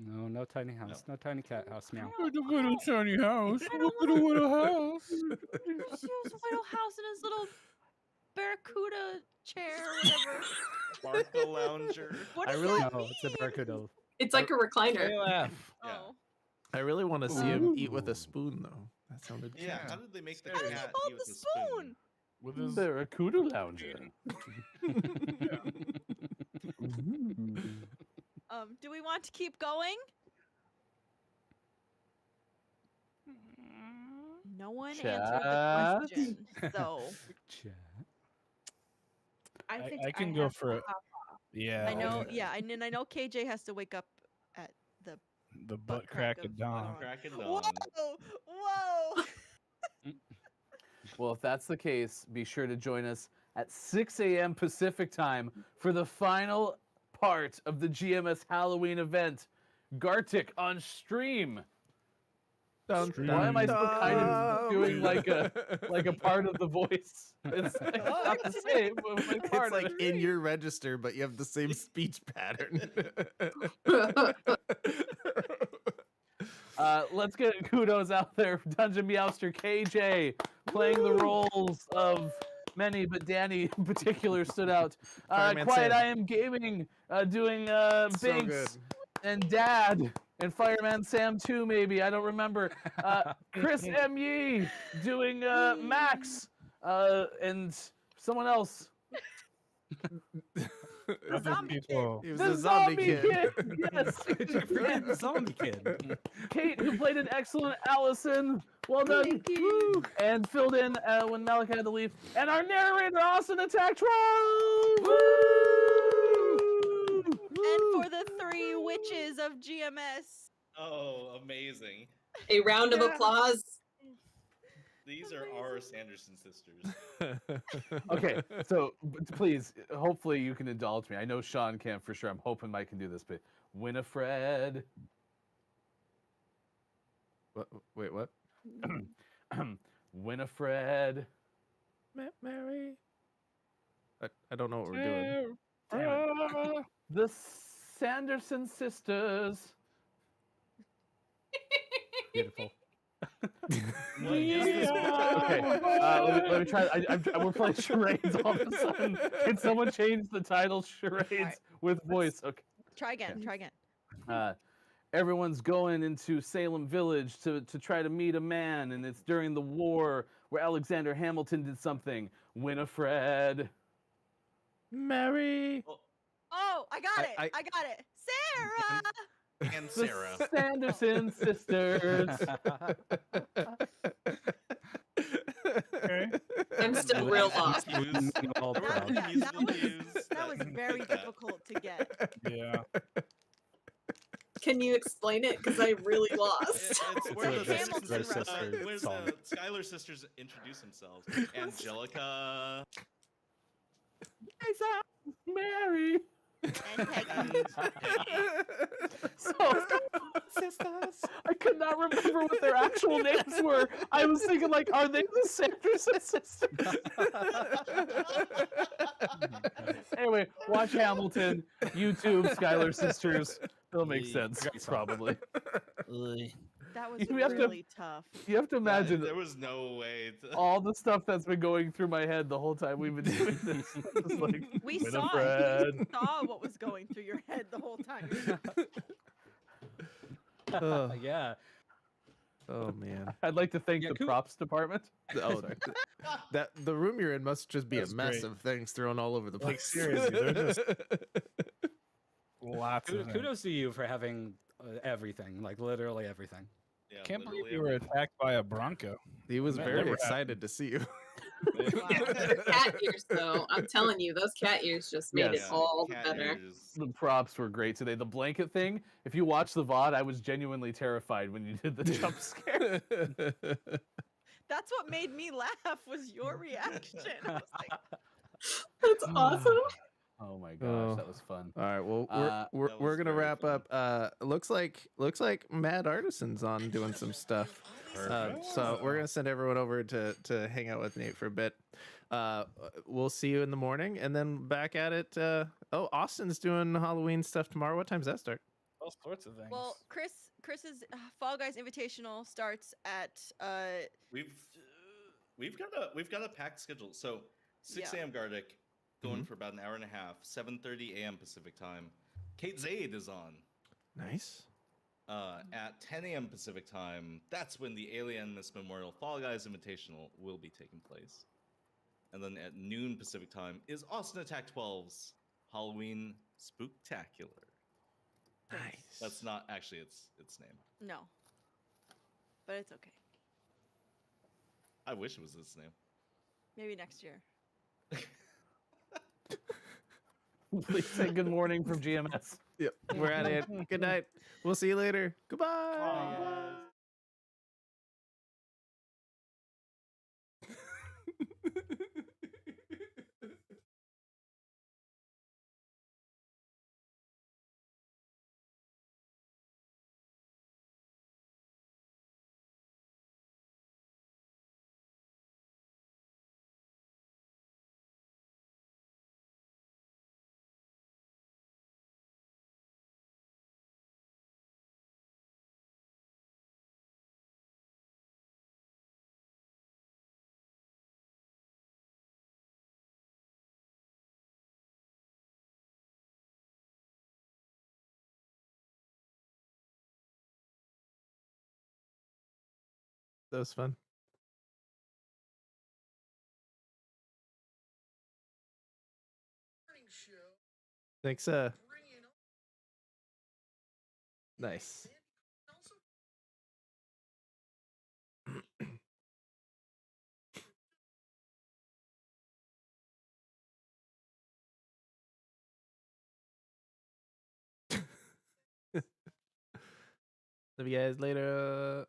No, no tiny house. No tiny cat house, meow. Look at the little tiny house. I Look don't at the little house. Just his little house and his little barracuda chair or whatever. Barca Lounger. What I does really- that No, mean? it's a barracuda. It's like a recliner. laugh. Yeah. Oh. I really want to see him eat with a spoon, though. That sounded Yeah, cute. how did they make the How does he cat hold eat the with a spoon? With his Barracuda lounger. Do we want to keep going? No one answered the question. So Chat. I think I can go have for to it. hop Yeah. I know, okay. yeah, and then I know KJ has to wake up at the The butt butt crack of of dawn. Crack and Whoa! dawn. Whoa! Well, if that's the case, be sure to join us at 6 a.m. Pacific time for the final part of the GMS Halloween event, Gartic on stream. Why am I still kind of doing like a part of the voice? It's not the same. But my It's part of like it. in your register, but you have the same speech pattern. Let's get kudos out there. Dungeon Meowster KJ playing the roles of many, but Danny in particular stood out. Fireman Quiet Sam. I Am Gaming doing So Binks good. and Dad and Fireman Sam too, maybe. I don't remember. Chris M. Yee doing Max and someone else. Other zombie people. He was The a zombie kid. Yes. You're forgetting the zombie kid. Kate, who played an excellent Allison. Well done. Thank you. Woo! And filled in when Malik had to leave. And our narrator, Austin Attack Woo! And for the 3 witches of GMS. Oh, amazing. A round of applause. These are our Sanderson sisters. Okay, so please, hopefully you can indulge me. I know Sean can for sure. I'm hoping Mike can do this, but Winifred. What, wait, what? Winifred. Mary. I don't know what we're doing. The Sanderson sisters. Beautiful. What is this? Okay, let me try. We're playing charades all of a sudden. Can someone change the title charades with voice? Okay. Try again. Try again. Everyone's going into Salem Village to try to meet a man, and it's during the war where Alexander Hamilton did something. Winifred. Mary. Oh, I got it. I- I got it. Sarah. And The Sarah. Sanderson sisters. Okay. I'm still real lost. Cues. All There were proud. musical cues That was very fit that. difficult to get. Yeah. Can you explain it? Because I really It- lost. It's where It's the a Hamilton sisters, reference. where's song. the Skylar sisters introduce themselves? Angelica. Mary. And Peggy. And So, I could not remember what their actual names were. I was thinking, like, are they the Sanderson sisters? Anyway, watch Hamilton, YouTube, Skylar Sisters. It'll make sense, probably. That was You have to- really tough. You have to imagine there was no way to. all the stuff that's been going through my head the whole time we've been doing this. It's like, We saw it. Winifred. We saw what was going through your head the whole time. Oh. Yeah. Oh man. I'd like to thank Yeah, the cool. props department. Oh, Sorry. that the room you're in must just be That's a mess great. of things thrown all over the Like, place. seriously, they're just- Lots of things. Kudos to you for having everything, like literally everything. Yeah, Can't believe literally you were everything. attacked by a Bronco. He was That very never excited to see you. Cat ears, though. I'm telling you, those cat ears just made Yes. it all the cat better. ears. The props were great today. The blanket thing, if you watch the VOD, I was genuinely terrified when you did the jump scare. That's what made me laugh was your reaction. I was like, That's awesome. Oh my gosh, Oh. that was fun. All right, well That we're was gonna very wrap fun. up. Looks like Mad Artisan's on doing some stuff. So we're gonna send everyone over to hang out with Nate for a bit. We'll see you in the morning, and then back at it. Austin's doing Halloween stuff tomorrow. What time's that start? All sorts of things. well, Chris's Fall Guys Invitational starts at We've got a packed schedule. So 6 Yeah. a.m. Gardic going Mhm. for about an hour and a half. 7:30 a.m. Pacific time. Kate Zaid is on. Nice. At 10 a.m. Pacific time, that's when the Alien Miss Memorial Fall Guys Invitational will be taking place. And then at noon Pacific time is Austin Attack 12's Halloween Spooktacular. Nice. That's not actually its name. no, but it's okay. I wish it was its name. Maybe next year. Please say good morning from GMS. Yep. We're at it. Good night. We'll see you later. Goodbye. That was fun. Thanks. Nice. Love you guys later.